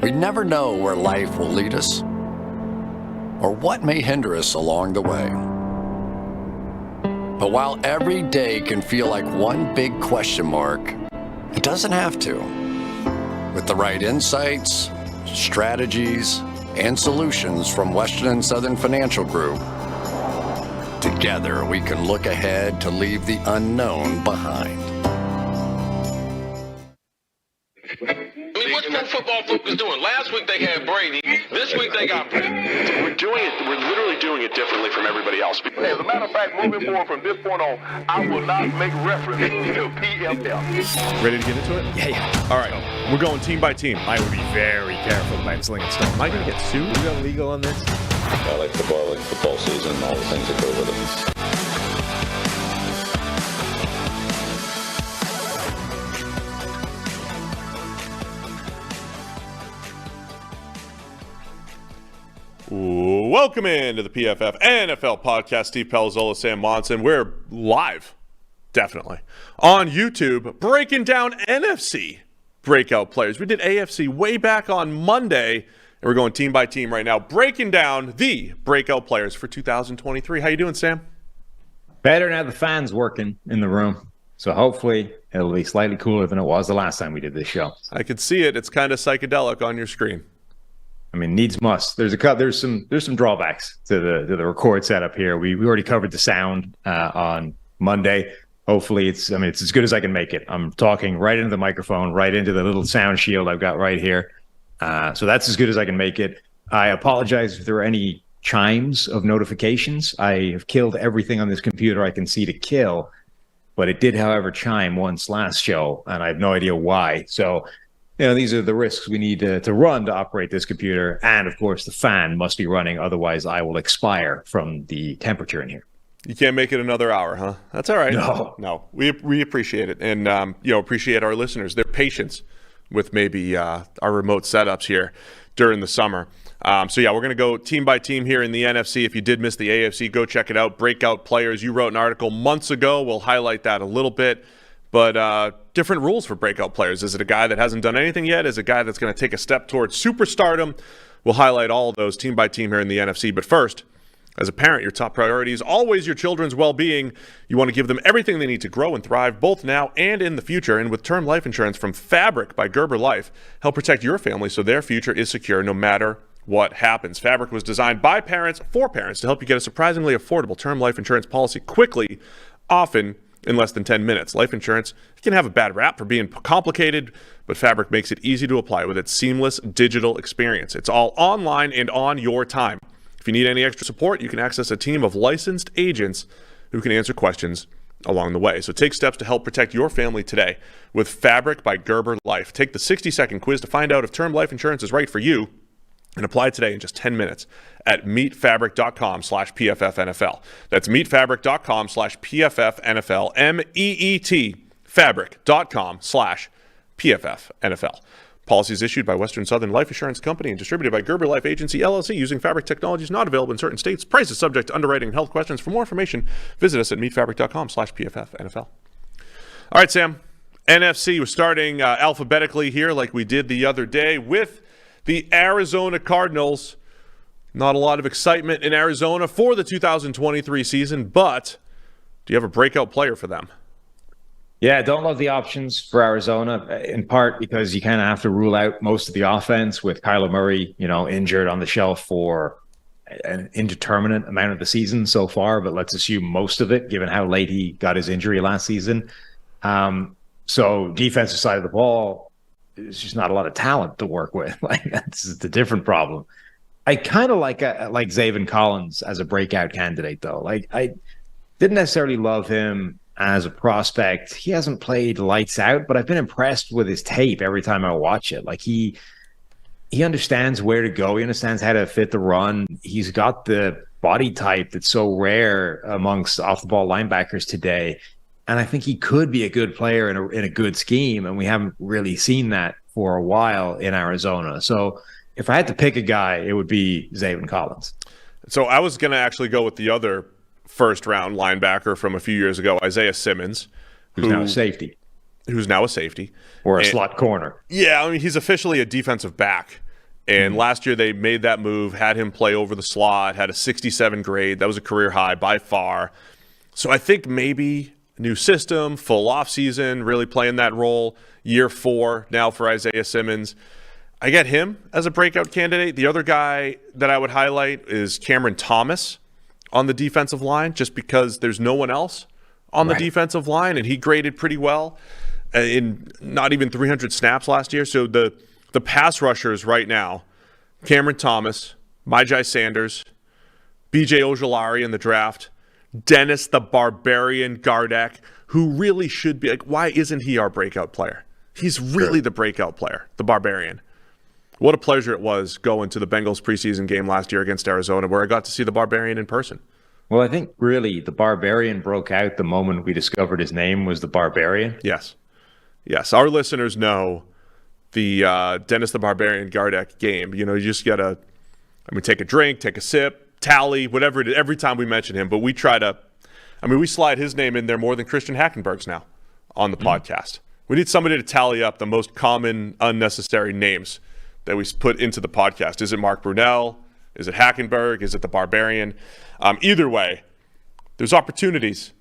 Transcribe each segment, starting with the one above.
We never know where life will lead us or what may hinder us along the way. But while every day can feel like one big question mark, it doesn't have to. With the right insights, strategies, and solutions from Western and Southern Financial Group, together we can look ahead to leave the unknown behind. What's pro football focus doing? Last week they had Brady. This week they got Brady. We're literally doing it differently from everybody else. As a matter of fact, moving forward from this point on, I will not make reference to PFF. Ready to get into it? Yeah. All right. We're going team by team. I would be very careful about slinging stuff. Am I going to get sued? Is that legal on this? I like football season, and all the things that go with it. Welcome into the PFF NFL podcast. Steve Palazzolo, Sam Monson. We're live, definitely, on YouTube, breaking down NFC breakout players. We did AFC way back on Monday, and we're going team by team right now, breaking down the breakout players for 2023. How you doing, Sam? Better now the fans working in the room. So hopefully it'll be slightly cooler than it was the last time we did this show. I could see it. It's kind of psychedelic on your screen. I mean, needs must. There's some drawbacks to the record setup here. We already covered the sound on Monday. Hopefully it's as good as I can make it. I'm talking right into the microphone, right into the little sound shield I've got right here. So that's as good as I can make it. I apologize if there are any chimes of notifications. I have killed everything on this computer I can see to kill, but it did, however, chime once last show, and I have no idea why. So these are the risks we need to run to operate this computer. And, of course, the fan must be running. Otherwise, I will expire from the temperature in here. You can't make it another hour, huh? That's all right. No. We appreciate it. And, appreciate our listeners, their patience with maybe our remote setups here during the summer. We're going to go team by team here in the NFC. If you did miss the AFC, go check it out. Breakout players. You wrote an article months ago. We'll highlight that a little bit. But different rules for breakout players. Is it a guy that hasn't done anything yet? Is it a guy that's going to take a step towards superstardom? We'll highlight all of those team by team here in the NFC. But first, as a parent, your top priority is always your children's well-being. You want to give them everything they need to grow and thrive, both now and in the future. And with term life insurance from Fabric by Gerber Life, help protect your family so their future is secure no matter what happens. Fabric was designed by parents for parents to help you get a surprisingly affordable term life insurance policy quickly, often in less than 10 minutes. Life insurance can have a bad rap for being complicated, but Fabric makes it easy to apply with its seamless digital experience. It's all online and on your time. If you need any extra support, you can access a team of licensed agents who can answer questions along the way. So take steps to help protect your family today with Fabric by Gerber Life. Take the 60-second quiz to find out if term life insurance is right for you, and apply today in just 10 minutes at meetfabric.com/PFFNFL. That's meetfabric.com/PFFNFL. MEET fabric.com/PFFNFL. Policies issued by Western Southern Life Insurance Company and distributed by Gerber Life Agency, LLC, using Fabric Technologies, not available in certain states. Prices subject to underwriting and health questions. For more information, visit us at meetfabric.com/PFFNFL. All right, Sam. NFC, we're starting alphabetically here like we did the other day with the Arizona Cardinals. Not a lot of excitement in Arizona for the 2023 season, but do you have a breakout player for them? Yeah, don't love the options for Arizona, in part because you kind of have to rule out most of the offense with Kyler Murray, injured on the shelf for an indeterminate amount of the season so far, but let's assume most of it, given how late he got his injury last season. So defensive side of the ball, there's just not a lot of talent to work with. That's the different problem. I kind of like Zaven Collins as a breakout candidate, though. I didn't necessarily love him as a prospect. He hasn't played lights out, but I've been impressed with his tape every time I watch it. He understands where to go. He understands how to fit the run. He's got the body type that's so rare amongst off-the-ball linebackers today. And I think he could be a good player in a good scheme, and we haven't really seen that for a while in Arizona. So if I had to pick a guy, it would be Zaven Collins. So I was going to actually go with the other first-round linebacker from a few years ago, Isaiah Simmons. Who's now a safety. Who's now a safety. Or a slot corner. Yeah, he's officially a defensive back And last year they made that move, had him play over the slot, had a 67 grade. That was a career high by far. So I think maybe new system, full offseason, really playing that role. Year 4 now for Isaiah Simmons. I get him as a breakout candidate. The other guy that I would highlight is Cameron Thomas on the defensive line, just because there's no one else on the defensive line, and he graded pretty well in not even 300 snaps last year. So the pass rushers right now, Cameron Thomas, Myjai Sanders, BJ Ojolari in the draft, Dennis the Barbarian Gardeck, who really should be, like, why isn't he our breakout player? He's really the breakout player, the Barbarian. What a pleasure it was going to the Bengals preseason game last year against Arizona, where I got to see the Barbarian in person. Well, I think really the Barbarian broke out the moment we discovered his name was the Barbarian. Yes. Our listeners know the Dennis the Barbarian Gardeck game. You just got to, take a drink, take a sip, tally, whatever it is, every time we mention him. But we try to, we slide his name in there more than Christian Hackenberg's now on the podcast. We need somebody to tally up the most common unnecessary names that we put into the podcast. Is it Mark Brunell? Is it Hackenberg? Is it the Barbarian? Either way, there's opportunities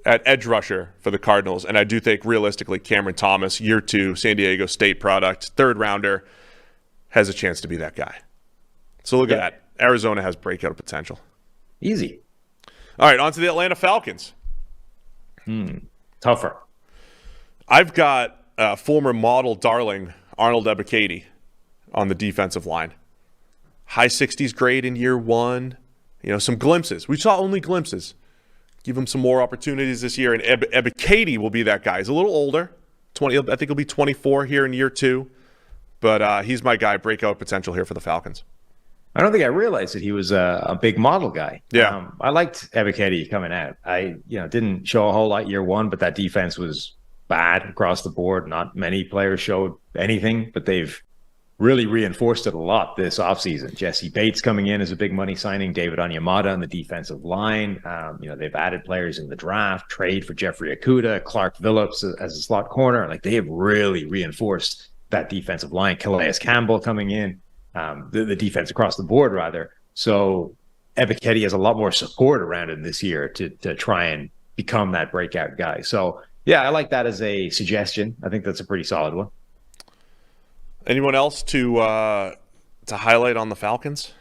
at edge rusher for the Cardinals, and I do think realistically Cameron Thomas, year 2, San Diego State product, 3rd rounder, has a chance to be that guy. So look at that. Arizona has breakout potential. Easy. All right, on to the Atlanta Falcons. Tougher. I've got former model darling Arnold Ebiketie on the defensive line. High 60s grade in year 1. Some glimpses. We saw only glimpses. Give him some more opportunities this year, and Ebiketie will be that guy. He's a little older. I think he'll be 24 here in year 2. But he's my guy, breakout potential here for the Falcons. I don't think I realized that he was a big model guy. Yeah. I liked Ebiketie coming out. I didn't show a whole lot year 1, but that defense was bad across the board. Not many players showed anything, but they've really reinforced it a lot this offseason. Jesse Bates coming in as a big money signing, David Onyemata on the defensive line. They've added players in the draft, trade for Jeffrey Okudah, Clark Phillips as a slot corner. Like, they have really reinforced that defensive line. Calais Campbell coming in, the defense across the board, rather. So Ebiketie has a lot more support around him this year to try and become that breakout guy. So, yeah, I like that as a suggestion. I think that's a pretty solid one. Anyone else to highlight on the Falcons?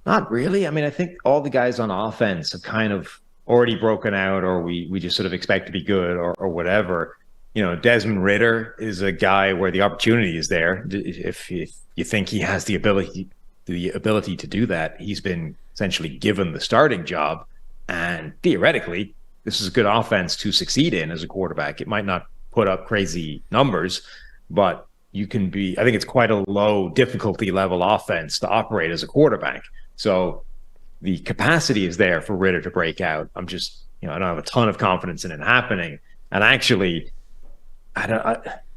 Not really. I think all the guys on offense have kind of already broken out, or we just sort of expect to be good or whatever. Desmond Ridder is a guy where the opportunity is there. If you think he has the ability to do that, he's been essentially given the starting job, and theoretically, this is a good offense to succeed in as a quarterback. It might not put up crazy numbers, but I think it's quite a low difficulty level offense to operate as a quarterback. So the capacity is there for Ridder to break out. I don't have a ton of confidence in it happening. And actually,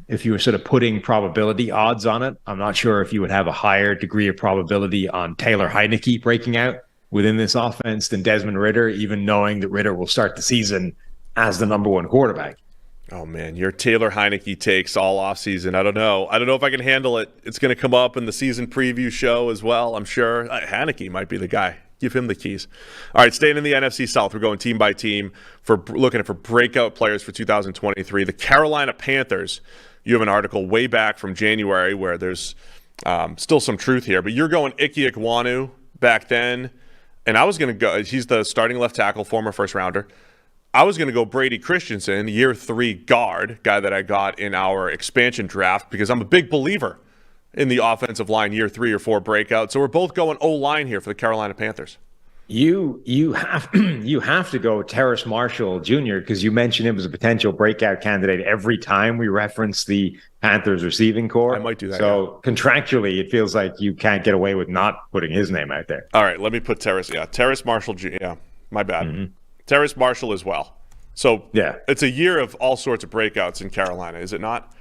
if you were sort of putting probability odds on it, I'm not sure if you would have a higher degree of probability on Taylor Heineke breaking out within this offense than Desmond Ridder, even knowing that Ridder will start the season as the number 1 quarterback. Oh, man, your Taylor Heineke takes all offseason. I don't know if I can handle it. It's going to come up in the season preview show as well, I'm sure. Heineke might be the guy. Give him the keys. All right, staying in the NFC South, we're going team by team for looking for breakout players for 2023. The Carolina Panthers, you have an article way back from January where there's still some truth here, but you're going Ike Ekwonu back then, and I was going to go, he's the starting left tackle, former first rounder. I was going to go Brady Christensen, year 3 guard, guy that I got in our expansion draft, because I'm a big believer in the offensive line year 3 or 4 breakout. So we're both going O-line here for the Carolina Panthers. You have to go Terrace Marshall Jr. because you mentioned him as a potential breakout candidate every time we reference the Panthers receiving core. I might do that. So contractually, it feels like you can't get away with not putting his name out there. All right, let me put Terrace. Yeah, Terrace Marshall Jr. Yeah, my bad. Mm-hmm. Terrace Marshall as well. So yeah, it's a year of all sorts of breakouts in Carolina, is it not?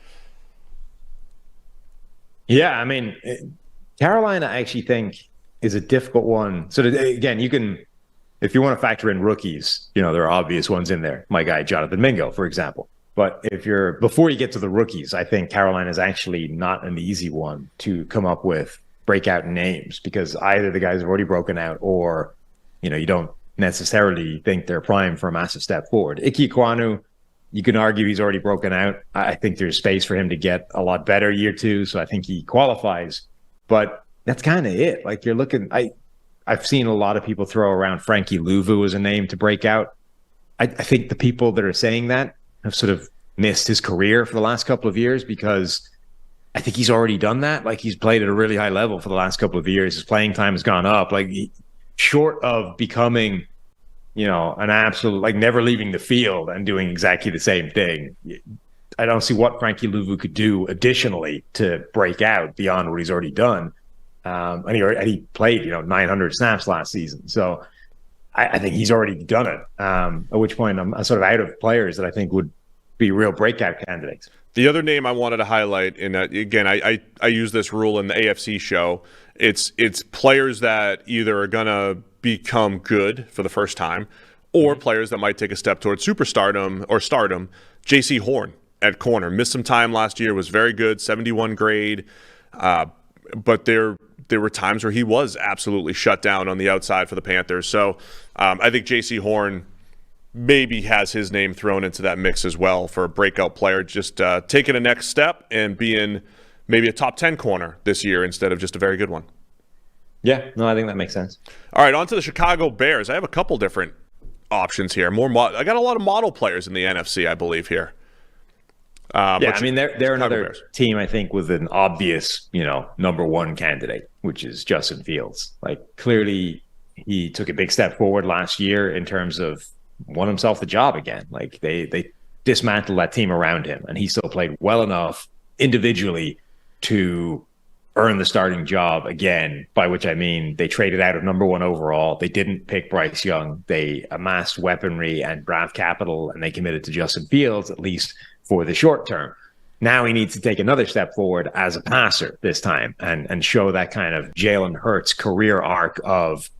Yeah, I mean, Carolina, I actually think, is a difficult one. So again, you can, if you want to factor in rookies, there are obvious ones in there. My guy, Jonathan Mingo, for example. But before you get to the rookies, I think Carolina is actually not an easy one to come up with breakout names because either the guys have already broken out or, you don't necessarily think they're primed for a massive step forward. Ike Ekwonu, you can argue he's already broken out. I think there's space for him to get a lot better year 2, so I think he qualifies. But that's kind of it. Like you're looking, I've seen a lot of people throw around Frankie Louvu as a name to break out. I think the people that are saying that have sort of missed his career for the last couple of years because I think he's already done that. Like he's played at a really high level for the last couple of years. His playing time has gone up. Like short of becoming, an absolute, like never leaving the field and doing exactly the same thing. I don't see what Frankie Louvu could do additionally to break out beyond what he's already done. And he played, 900 snaps last season. So I think he's already done it. At which point I'm sort of out of players that I think would be real breakout candidates. The other name I wanted to highlight, and again, I use this rule in the AFC show. It's players that either are going to become good for the first time or players that might take a step towards superstardom or stardom. J.C. Horn at corner. Missed some time last year, was very good, 71 grade. But there were times where he was absolutely shut down on the outside for the Panthers. So I think J.C. Horn maybe has his name thrown into that mix as well for a breakout player, just taking a next step and being maybe a top 10 corner this year instead of just a very good one. Yeah, no, I think that makes sense. All right, on to the Chicago Bears. I have a couple different options here. I got a lot of model players in the NFC, I believe, here. They're another Bears team, I think, with an obvious, number one candidate, which is Justin Fields. Like, clearly, he took a big step forward last year in terms of won himself the job again. Like, they dismantled that team around him, and he still played well enough individually to earn the starting job again, by which I mean they traded out of number 1 overall. They didn't pick Bryce Young. They amassed weaponry and draft capital, and they committed to Justin Fields, at least for the short term. Now he needs to take another step forward as a passer this time and show that kind of Jalen Hurts career arc of,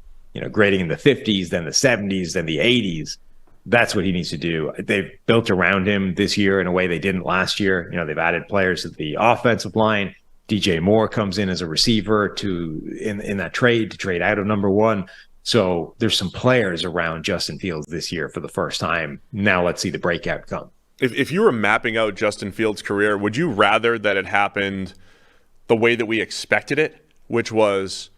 grading in the 50s, then the 70s, then the 80s. That's what he needs to do. They've built around him this year in a way they didn't last year. They've added players to the offensive line. DJ Moore comes in as a receiver in that trade to trade out of number 1. So there's some players around Justin Fields this year for the first time. Now let's see the breakout come. If you were mapping out Justin Fields' career, would you rather that it happened the way that we expected it, which was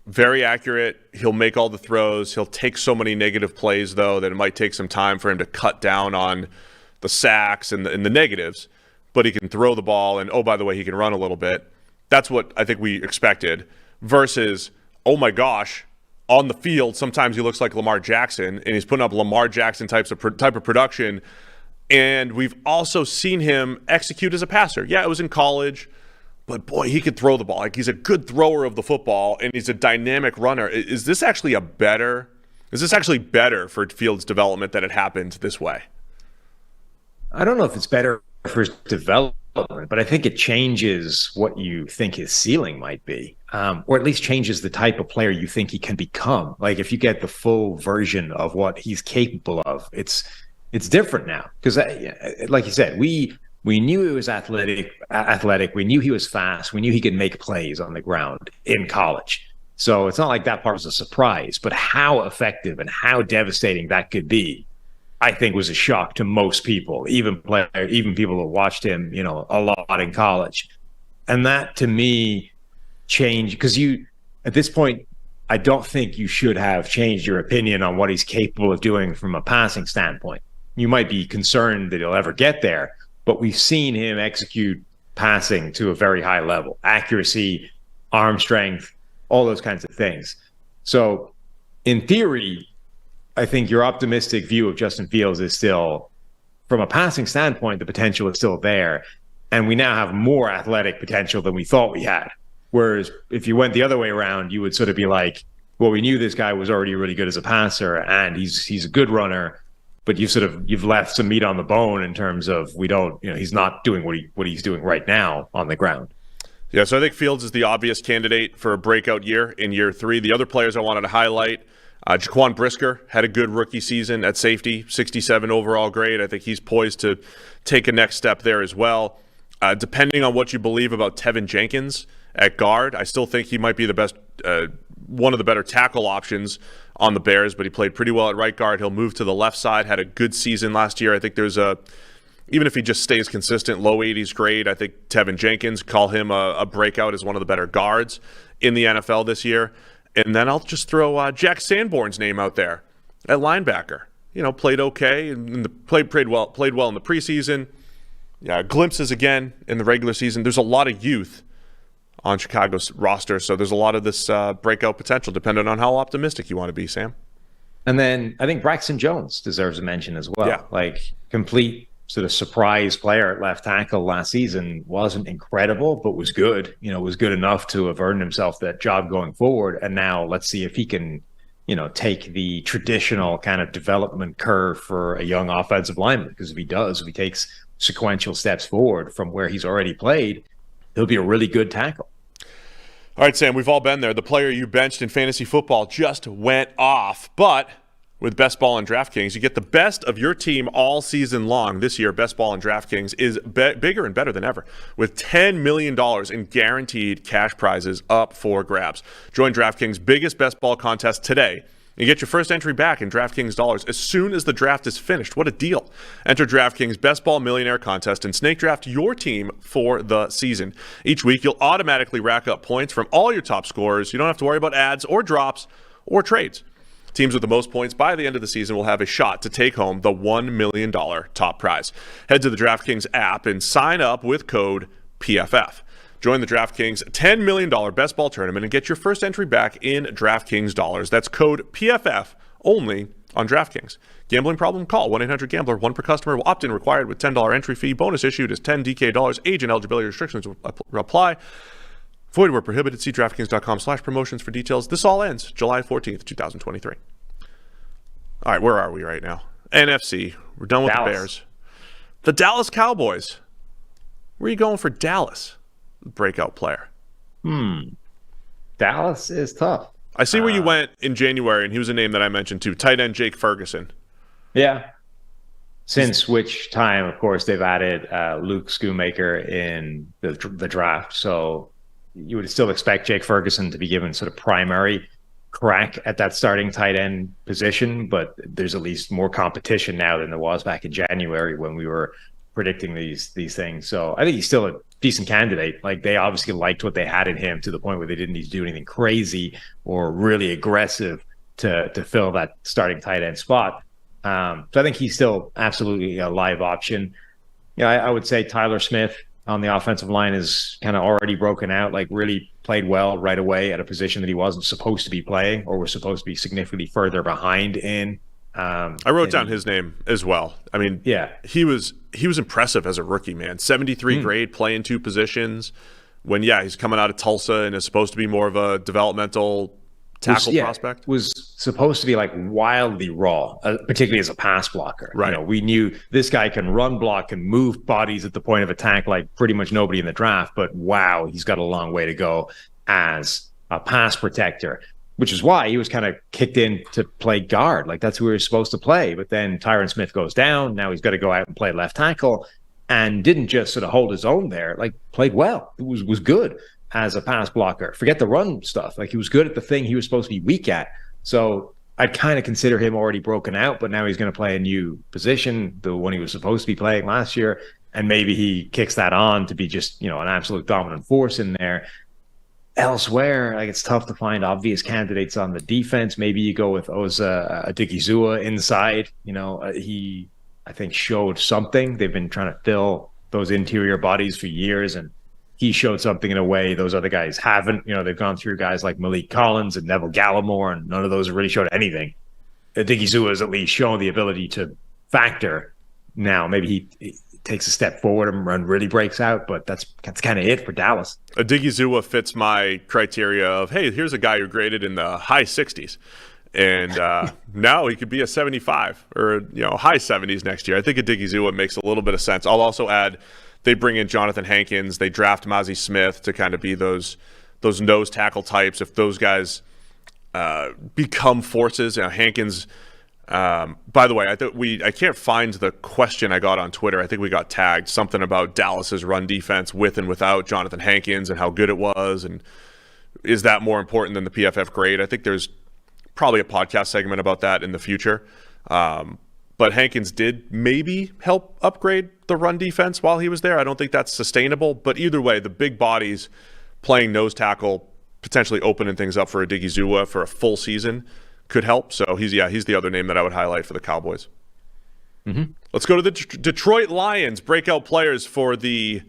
very accurate? He'll make all the throws. He'll take so many negative plays, though, that it might take some time for him to cut down on the sacks and the negatives. But he can throw the ball, and, oh, by the way, he can run a little bit. That's what I think we expected. Versus, oh, my gosh, on the field, sometimes he looks like Lamar Jackson, and he's putting up Lamar Jackson type of production. And we've also seen him execute as a passer. Yeah, it was in college, but boy, he could throw the ball. Like, he's a good thrower of the football, and he's a dynamic runner. Is this actually better for Fields' development that it happened this way? I don't know if it's better for his development, but I think it changes what you think his ceiling might be, or at least changes the type of player you think he can become. Like, if you get the full version of what he's capable of, it's different now. Because, like you said, we knew he was athletic. We knew he was fast. We knew he could make plays on the ground in college. So it's not like that part was a surprise. But how effective and how devastating that could be, I think, was a shock to most people, even people who watched him, a lot in college. And that, to me, changed because at this point, I don't think you should have changed your opinion on what he's capable of doing from a passing standpoint. You might be concerned that he'll ever get there, but we've seen him execute passing to a very high level, accuracy, arm strength, all those kinds of things. So in theory, I think your optimistic view of Justin Fields is still, from a passing standpoint, the potential is still there. And we now have more athletic potential than we thought we had. Whereas if you went the other way around, you would sort of be like, well, we knew this guy was already really good as a passer and he's a good runner, but you've left some meat on the bone in terms of he's not doing what he's doing right now on the ground. Yeah, so I think Fields is the obvious candidate for a breakout year in year 3. The other players I wanted to highlight, Jaquan Brisker had a good rookie season at safety, 67 overall grade. I think he's poised to take a next step there as well. Depending on what you believe about Tevin Jenkins at guard. I still think he might be the best, one of the better tackle options on the Bears, but he played pretty well at right guard. He'll move to the left side, had a good season last year. I think there's even if he just stays consistent, low 80s grade, I think Tevin Jenkins, call him a breakout as one of the better guards in the NFL this year. And then I'll just throw Jack Sanborn's name out there at linebacker. Played okay and played well in the preseason. Yeah, glimpses again in the regular season. There's a lot of youth on Chicago's roster, so there's a lot of this breakout potential, depending on how optimistic you want to be, Sam. And then I think Braxton Jones deserves a mention as well. Yeah. Like, complete sort of surprise player at left tackle last season. Wasn't incredible, but was good. Was good enough to have earned himself that job going forward. And now let's see if he can, take the traditional kind of development curve for a young offensive lineman. Because if he takes sequential steps forward from where he's already played, he'll be a really good tackle. All right, Sam, we've all been there. The player you benched in fantasy football just went off. But with Best Ball and DraftKings, you get the best of your team all season long. This year, Best Ball and DraftKings is bigger and better than ever, with $10 million in guaranteed cash prizes up for grabs. Join DraftKings' biggest Best Ball contest today and get your first entry back in DraftKings dollars as soon as the draft is finished. What a deal. Enter DraftKings Best Ball Millionaire Contest and snake draft your team for the season. Each week, you'll automatically rack up points from all your top scorers. You don't have to worry about ads or drops or trades. Teams with the most points by the end of the season will have a shot to take home the $1 million top prize. Head to the DraftKings app and sign up with code PFF. Join the DraftKings $10 million Best Ball Tournament and get your first entry back in DraftKings dollars. That's code PFF only on DraftKings. Gambling problem? Call 1-800-GAMBLER. One per customer. Opt-in required with $10 entry fee. Bonus issued is $10 DK dollars. Age and eligibility restrictions will apply. Void where prohibited. See DraftKings.com/promotions for details. This all ends July 14th, 2023. All right, where are we right now? NFC. We're done with Dallas. the Bears. The Dallas Cowboys. Where are you going for Dallas? Breakout player. Dallas is tough. I see where you went in January, and he was a name that I mentioned too. Tight end Jake Ferguson. Yeah. Since which time, of course, they've added Luke Schoonmaker in the draft. So you would still expect Jake Ferguson to be given sort of primary crack at that starting tight end position, but there's at least more competition now than there was back in January when we were predicting these things. So I think he's still a decent candidate. Like, they obviously liked what they had in him to the point where they didn't need to do anything crazy or really aggressive to fill that starting tight end spot. So I think he's still absolutely a live option. I would say Tyler Smith on the offensive line is kind of already broken out, like really played well right away at a position that he wasn't supposed to be playing or was supposed to be significantly further behind in. I wrote down his name as well. I mean, yeah, he was impressive as a rookie, man. 73 grade, playing two positions. When he's coming out of Tulsa and is supposed to be more of a developmental tackle prospect. Was supposed to be like wildly raw, particularly as a pass blocker. Right. We knew this guy can run block and move bodies at the point of attack like pretty much nobody in the draft. But wow, he's got a long way to go as a pass protector, which is why he was kind of kicked in to play guard. Like, that's who he was supposed to play. But then Tyron Smith goes down. Now he's got to go out and play left tackle, and didn't just sort of hold his own there. Like, played well. It was good as a pass blocker. Forget the run stuff. Like, he was good at the thing he was supposed to be weak at. So I'd kind of consider him already broken out, but now he's going to play a new position, the one he was supposed to be playing last year. And maybe he kicks that on to be just, an absolute dominant force in there. Elsewhere, like, it's tough to find obvious candidates on the defense. Maybe you go with Oza Odigizua inside. He, I think, showed something. They've been trying to fill those interior bodies for years, and he showed something in a way those other guys haven't. They've gone through guys like Malik Collins and Neville Gallimore, and none of those have really showed anything. Odigizua has at least shown the ability to factor. Now, maybe he takes a step forward and really breaks out, but that's kind of it for Dallas. Odigizua fits my criteria of, hey, here's a guy who graded in the high 60s, and now he could be a 75 or high 70s next year. I think Odigizua makes a little bit of sense. I'll also add, they bring in Jonathan Hankins, they draft Mazi Smith to kind of be those nose tackle types. If those guys become forces, Hankins By the way, I can't find the question I got on Twitter. I think we got tagged something about Dallas's run defense with and without Jonathan Hankins and how good it was, and is that more important than the PFF grade? I think there's probably a podcast segment about that in the future. But Hankins did maybe help upgrade the run defense while he was there. I don't think that's sustainable. But either way, the big bodies playing nose tackle, potentially opening things up for a Digizua for a full season could help. So he's the other name that I would highlight for the Cowboys. Mm-hmm. Let's go to the Detroit Lions, breakout players for the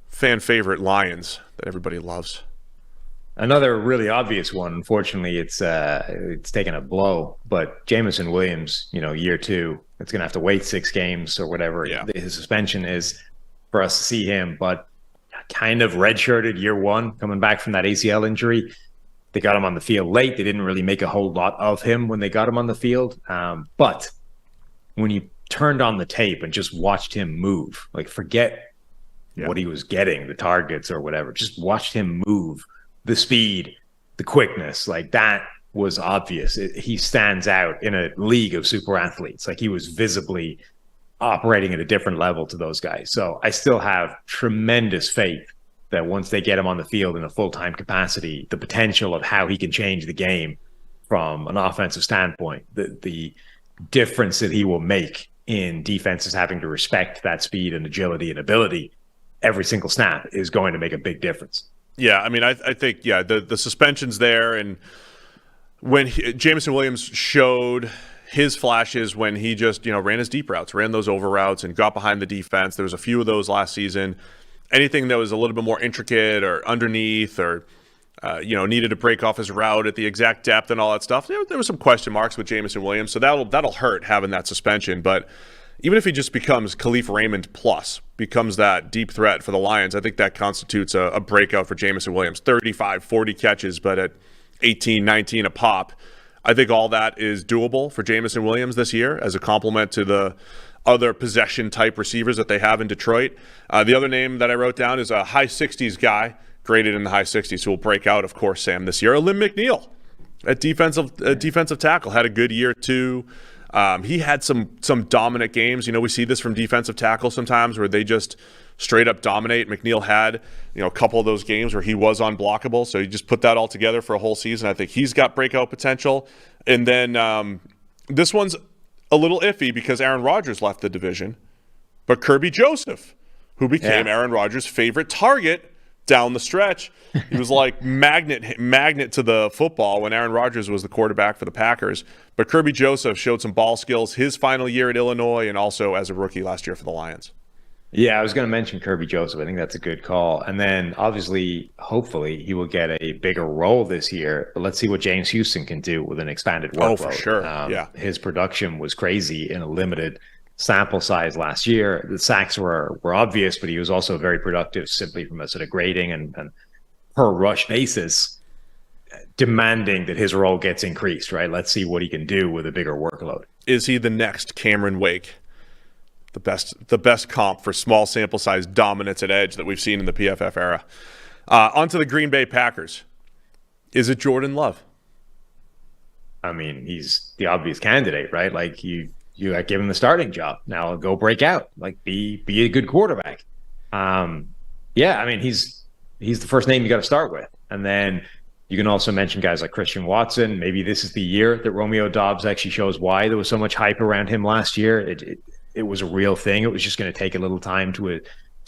fan favorite Lions that everybody loves. Another really obvious one. Unfortunately, it's taken a blow. But Jameson Williams, year 2, it's going to have to wait 6 games or whatever his suspension is for us to see him. But kind of redshirted year 1, coming back from that ACL injury. They got him on the field late. They didn't really make a whole lot of him when they got him on the field. But when you turned on the tape and just watched him move, like forget what he was getting, the targets or whatever, just watched him move. The speed, the quickness, like that was obvious. He stands out in a league of super athletes. Like he was visibly operating at a different level to those guys. So I still have tremendous faith that once they get him on the field in a full-time capacity, the potential of how he can change the game from an offensive standpoint, the difference that he will make in defenses having to respect that speed and agility and ability every single snap is going to make a big difference. Yeah, I mean, I think, the suspension's there, and when Jameson Williams showed his flashes when he just, ran his deep routes, ran those over routes, and got behind the defense. There was a few of those last season. Anything that was a little bit more intricate or underneath or, needed to break off his route at the exact depth and all that stuff, there was some question marks with Jameson Williams, so that'll hurt having that suspension, but even if he just becomes Khalif Raymond plus, becomes that deep threat for the Lions, I think that constitutes a breakout for Jameson Williams. 35, 40 catches, but at 18, 19 a pop. I think all that is doable for Jameson Williams this year as a complement to the other possession-type receivers that they have in Detroit. The other name that I wrote down is a high 60s guy, graded in the high 60s, who will break out, of course, Sam, this year. Lim McNeil at defensive tackle. Had a good year, too. He had some dominant games. We see this from defensive tackles sometimes where they just straight up dominate. McNeil had, a couple of those games where he was unblockable. So you just put that all together for a whole season. I think he's got breakout potential. And then this one's a little iffy because Aaron Rodgers left the division. But Kirby Joseph, who became Aaron Rodgers' favorite target down the stretch. He was like magnet to the football when Aaron Rodgers was the quarterback for the Packers. But Kirby Joseph showed some ball skills his final year at Illinois and also as a rookie last year for the Lions. Yeah, I was going to mention Kirby Joseph. I think that's a good call. And then obviously, hopefully, he will get a bigger role this year. But let's see what James Houston can do with an expanded workload. Oh, for sure. His production was crazy in a limited sample size last year. The sacks were obvious, but he was also very productive simply from a sort of grading and per rush basis, demanding that his role gets increased, right? Let's see what he can do with a bigger workload. Is he the next Cameron Wake? The best comp for small sample size dominance at edge that we've seen in the PFF era. Onto the Green Bay Packers. Is it Jordan Love? I mean, he's the obvious candidate, right? Like you give him the starting job. Now go break out. Like be a good quarterback. I mean, he's the first name you got to start with. And then you can also mention guys like Christian Watson. Maybe this is the year that Romeo Doubs actually shows why there was so much hype around him last year. It was a real thing. It was just going to take a little time to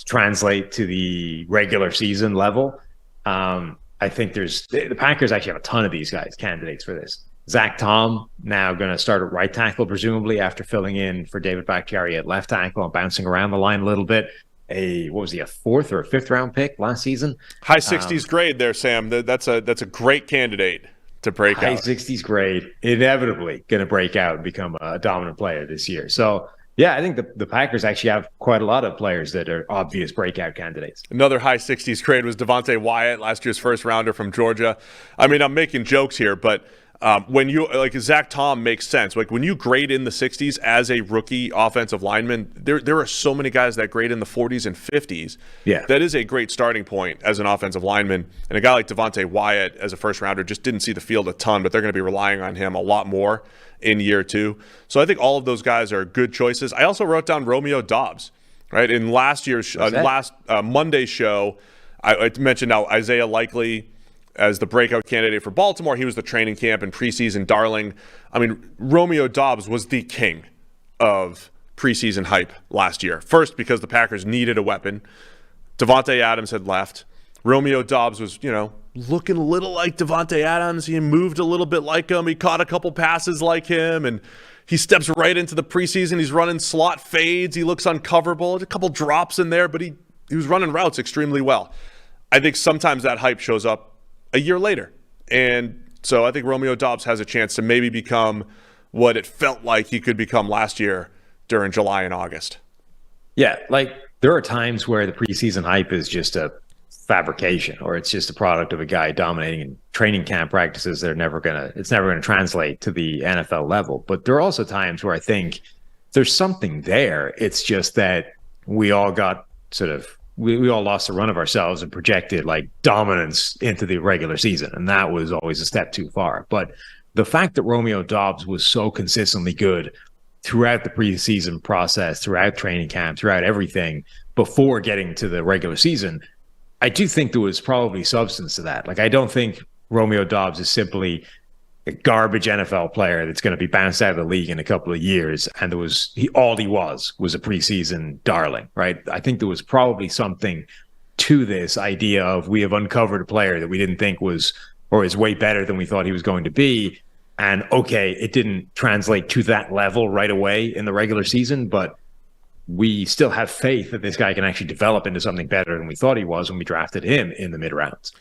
translate to the regular season level. I think the Packers actually have a ton of these guys, candidates for this. Zach Tom now going to start at right tackle, presumably after filling in for David Bakhtiari at left tackle and bouncing around the line a little bit. A 4th or a 5th round pick last season? High 60s grade there, Sam. That's a great candidate to break out. High 60s grade, inevitably going to break out and become a dominant player this year. So, yeah, I think the Packers actually have quite a lot of players that are obvious breakout candidates. Another high 60s grade was Devontae Wyatt, last year's first rounder from Georgia. I mean, I'm making jokes here, but When you like Zach Tom makes sense. Like when you grade in the 60s as a rookie offensive lineman, there are so many guys that grade in the 40s and 50s. Yeah, that is a great starting point as an offensive lineman. And a guy like Devontae Wyatt as a first rounder just didn't see the field a ton, but they're going to be relying on him a lot more in year 2. So I think all of those guys are good choices. I also wrote down Romeo Doubs, right? In last year's Monday's show, I mentioned now Isaiah Likely as the breakout candidate for Baltimore. He was the training camp and preseason darling. I mean, Romeo Doubs was the king of preseason hype last year. First, because the Packers needed a weapon. Devontae Adams had left. Romeo Doubs was, looking a little like Devontae Adams. He moved a little bit like him. He caught a couple passes like him, and he steps right into the preseason. He's running slot fades. He looks uncoverable. A couple drops in there, but he was running routes extremely well. I think sometimes that hype shows up a year later. And so I think Romeo Doubs has a chance to maybe become what it felt like he could become last year during July and August. Yeah, like there are times where the preseason hype is just a fabrication, or it's just a product of a guy dominating in training camp practices that it's never gonna translate to the NFL level. But there are also times where I think there's something there. It's just that we all got we all lost the run of ourselves and projected like dominance into the regular season. And that was always a step too far. But the fact that Romeo Doubs was so consistently good throughout the preseason process, throughout training camp, throughout everything before getting to the regular season, I do think there was probably substance to that. Like, I don't think Romeo Doubs is simply a garbage NFL player that's going to be bounced out of the league in a couple of years, and all he was a preseason darling, right? I think there was probably something to this idea of we have uncovered a player that we didn't think was or is way better than we thought he was going to be, and okay, it didn't translate to that level right away in the regular season, but we still have faith that this guy can actually develop into something better than we thought he was when we drafted him in the mid-rounds.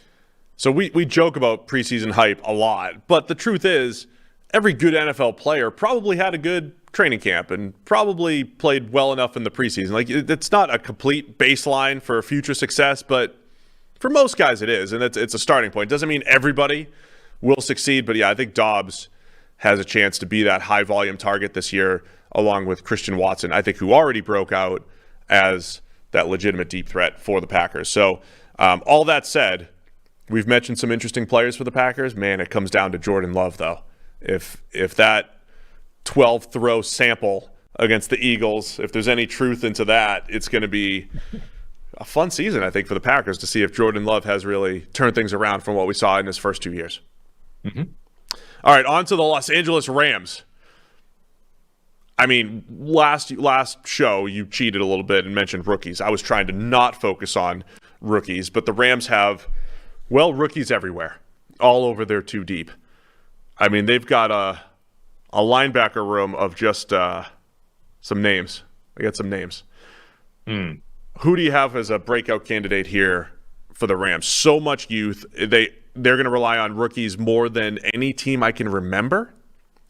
So we joke about preseason hype a lot, but the truth is every good NFL player probably had a good training camp and probably played well enough in the preseason. Like, it's not a complete baseline for future success, but for most guys it is, and it's a starting point. Doesn't mean everybody will succeed, but yeah, I think Doubs has a chance to be that high volume target this year, along with Christian Watson, I think, who already broke out as that legitimate deep threat for the Packers. So all that said, we've mentioned some interesting players for the Packers. Man, it comes down to Jordan Love, though. If that 12-throw sample against the Eagles, if there's any truth into that, it's going to be a fun season, I think, for the Packers to see if Jordan Love has really turned things around from what we saw in his first 2 years. Mm-hmm. All right, on to the Los Angeles Rams. I mean, last show, you cheated a little bit and mentioned rookies. I was trying to not focus on rookies, but the Rams have, well, rookies everywhere, all over their two deep. I mean, they've got a linebacker room of just some names. I got some names. Who do you have as a breakout candidate here for the Rams? So much youth. They're going to rely on rookies more than any team I can remember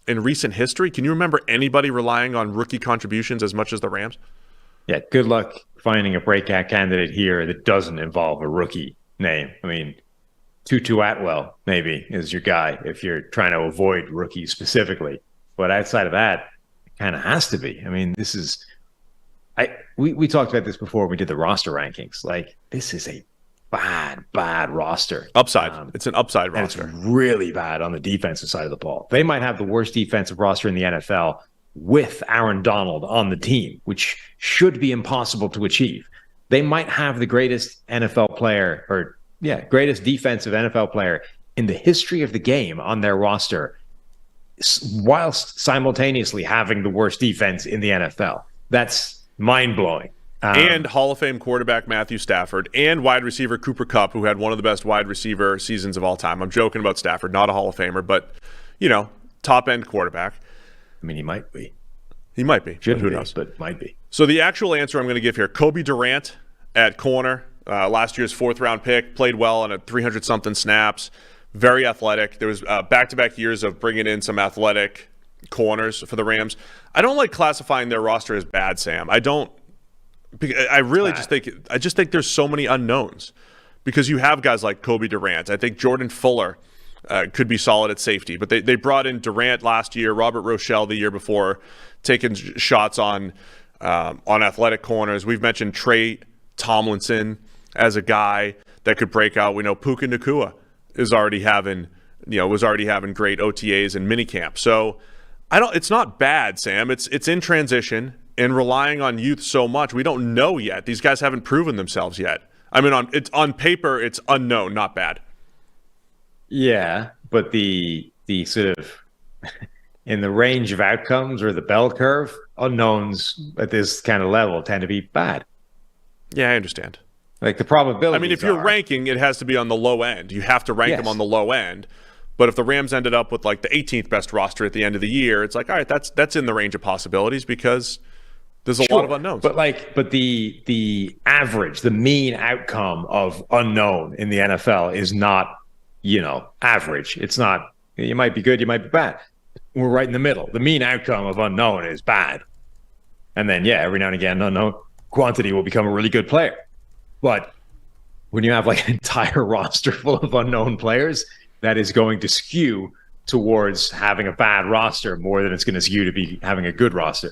in recent history. Can you remember anybody relying on rookie contributions as much as the Rams? Yeah, good luck finding a breakout candidate here that doesn't involve a rookie name. I mean, Tutu Atwell maybe is your guy if you're trying to avoid rookies specifically. But outside of that, it kind of has to be. I mean, this is we talked about this before when we did the roster rankings. Like, this is a bad roster. Upside. It's an upside roster. It's really bad on the defensive side of the ball. They might have the worst defensive roster in the NFL with Aaron Donald on the team, which should be impossible to achieve. They might have the greatest NFL player, greatest defensive NFL player in the history of the game on their roster, whilst simultaneously having the worst defense in the NFL. That's mind-blowing. And Hall of Fame quarterback Matthew Stafford and wide receiver Cooper Kupp, who had one of the best wide receiver seasons of all time. I'm joking about Stafford, not a Hall of Famer, but, top-end quarterback. I mean, he might be. He might be. Shouldn't who be, knows? but might be. So the actual answer I'm going to give here, Kobe Durant at corner, last year's fourth-round pick, played well on 300-something snaps, very athletic. There was back-to-back years of bringing in some athletic corners for the Rams. I don't like classifying their roster as bad, Sam. I just think there's so many unknowns because you have guys like Kobe Durant. I think Jordan Fuller could be solid at safety. But they brought in Durant last year, Robert Rochelle the year before, taking shots on athletic corners. We've mentioned Trey Tomlinson as a guy that could break out. We know Puka Nacua was already having great OTAs and minicamp. So it's not bad, Sam. It's in transition and relying on youth so much. We don't know yet. These guys haven't proven themselves yet. I mean, on paper, it's unknown, not bad. Yeah, but the sort of in the range of outcomes or the bell curve, unknowns at this kind of level tend to be bad. Yeah, I understand. Like the probability. I mean, if you're ranking, it has to be on the low end. You have to rank them on the low end. But if the Rams ended up with like the 18th best roster at the end of the year, it's like, all right, that's in the range of possibilities because there's a lot of unknowns. But the average, the mean outcome of unknown in the NFL is not, average. It's not, you might be good, you might be bad. We're right in the middle. The mean outcome of unknown is bad. And then, every now and again, unknown quantity will become a really good player. But when you have like an entire roster full of unknown players, that is going to skew towards having a bad roster more than it's going to skew to be having a good roster.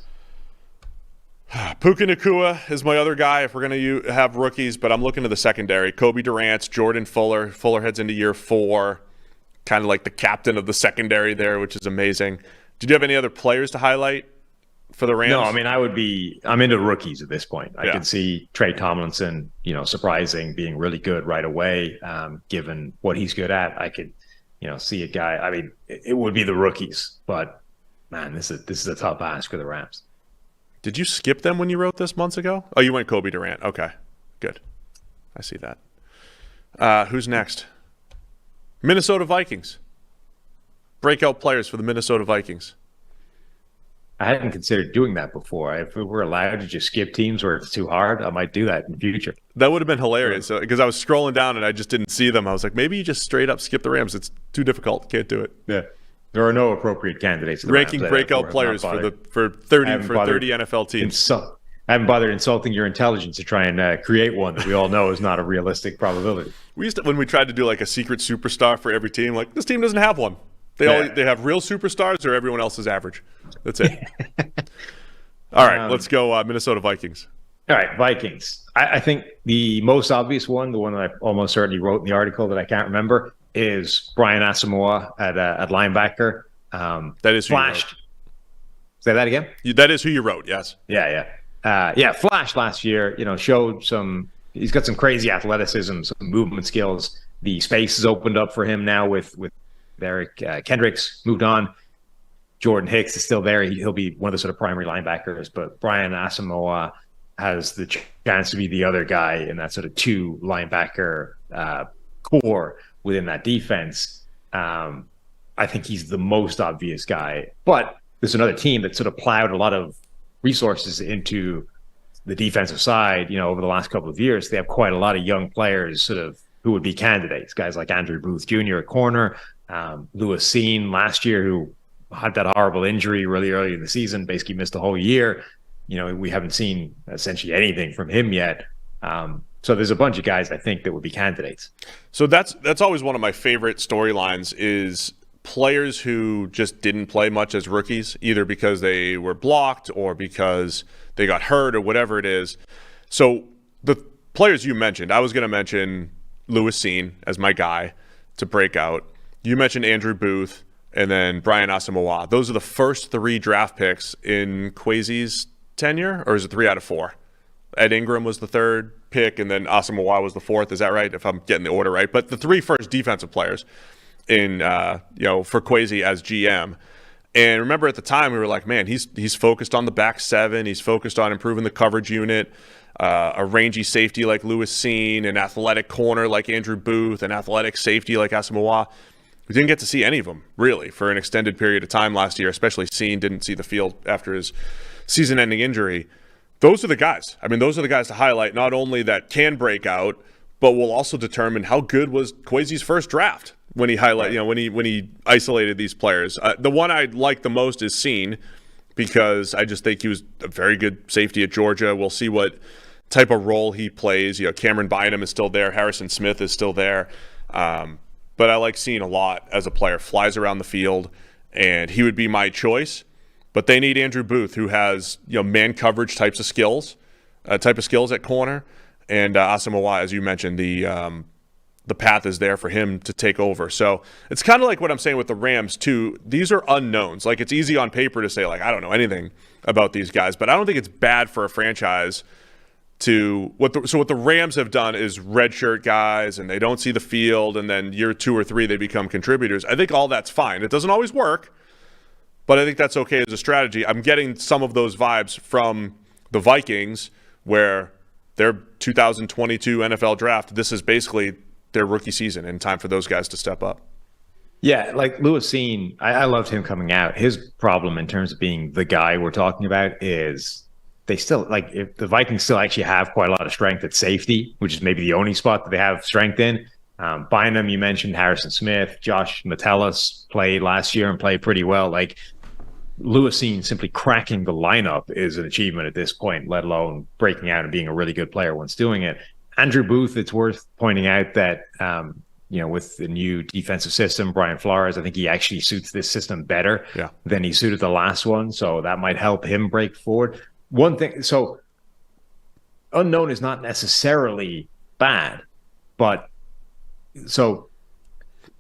Puka Nacua is my other guy if we're going to have rookies, but I'm looking to the secondary. Kobe Durant, Jordan Fuller. Fuller heads into year 4, kind of like the captain of the secondary there, which is amazing. Did you have any other players to highlight for the Rams? No, I mean, I'm into rookies at this point. I can see Trey Tomlinson, surprising, being really good right away, given what he's good at. I could, see a guy. I mean, it would be the rookies, but man, this is a tough ask for the Rams. Did you skip them when you wrote this months ago? Oh, you went Kobe Durant. Okay, good. I see that. Who's next? Minnesota Vikings. Breakout players for the Minnesota Vikings. I hadn't considered doing that before. If we were allowed to just skip teams where it's too hard, I might do that in the future. That would have been hilarious because I was scrolling down and I just didn't see them. I was like, maybe you just straight up skip the Rams. It's too difficult. Can't do it. Yeah. There are no appropriate candidates. Ranking breakout players for 30 NFL teams. I haven't bothered insulting your intelligence to try and create one that we all know is not a realistic probability. We used to, when we tried to do like a secret superstar for every team, like this team doesn't have one. They have real superstars or everyone else is average. That's it. All right, let's go Minnesota Vikings. All right, Vikings. I think the most obvious one, the one that I almost certainly wrote in the article that I can't remember, is Brian Asamoah at linebacker. That is who flashed. Say that again? That is who you wrote, yes. Yeah. Flashed last year, showed he's got some crazy athleticism, some movement skills. The space is opened up for him now with Eric Kendricks moved on. Jordan Hicks is still there. He'll be one of the sort of primary linebackers, but Brian Asamoah has the chance to be the other guy in that sort of 2 linebacker core within that defense. I think he's the most obvious guy, but there's another team that sort of plowed a lot of resources into the defensive side, over the last couple of years. They have quite a lot of young players sort of who would be candidates, guys like Andrew Booth Jr. at corner, Lewis Seen last year, who had that horrible injury really early in the season, basically missed the whole year. We haven't seen essentially anything from him yet. So there's a bunch of guys I think that would be candidates. So that's always one of my favorite storylines is players who just didn't play much as rookies, either because they were blocked or because they got hurt or whatever it is. So the players you mentioned, I was going to mention Lewis Seen as my guy to break out. You mentioned Andrew Booth and then Brian Asamoah. Those are the first 3 draft picks in Kwesi's tenure, or is it 3 out of 4? Ed Ingram was the 3rd pick, and then Asamoah was the 4th. Is that right? If I'm getting the order right. But the 3 first defensive players in for Kwesi as GM. And remember at the time we were like, man, he's focused on the back 7. He's focused on improving the coverage unit. A rangy safety like Lewis Seen, an athletic corner like Andrew Booth, an athletic safety like Asamoah. We didn't get to see any of them, really, for an extended period of time last year, especially Seen didn't see the field after his season-ending injury. Those are the guys. I mean, those are the guys to highlight, not only that can break out, but will also determine how good was Kwesi's first draft when he when he isolated these players. The one I like the most is Seen, because I just think he was a very good safety at Georgia. We'll see what type of role he plays. Cameron Bynum is still there. Harrison Smith is still there. but I like seeing a lot as a player. Flies around the field, and he would be my choice. But they need Andrew Booth, who has man coverage type of skills at corner, and Asamoah, as you mentioned, the path is there for him to take over. So it's kind of like what I'm saying with the Rams too. These are unknowns. Like, it's easy on paper to say, like, I don't know anything about these guys, but I don't think it's bad for a franchise to what the Rams have done is redshirt guys, and they don't see the field, and then year 2 or 3 they become contributors. I think all that's fine. It doesn't always work, but I think that's okay as a strategy. I'm getting some of those vibes from the Vikings, where their 2022 NFL draft, this is basically their rookie season, and time for those guys to step up. Yeah, like Lewis Seen, I loved him coming out. His problem in terms of being the guy we're talking about is they still, like, if the Vikings still actually have quite a lot of strength at safety, which is maybe the only spot that they have strength in. Bynum, you mentioned Harrison Smith, Josh Metellus played last year and played pretty well. Like, Lewis Seen simply cracking the lineup is an achievement at this point, let alone breaking out and being a really good player once doing it. Andrew Booth, it's worth pointing out that, with the new defensive system, Brian Flores, I think he actually suits this system better than he suited the last one. So that might help him break forward. One thing, so unknown is not necessarily bad, but so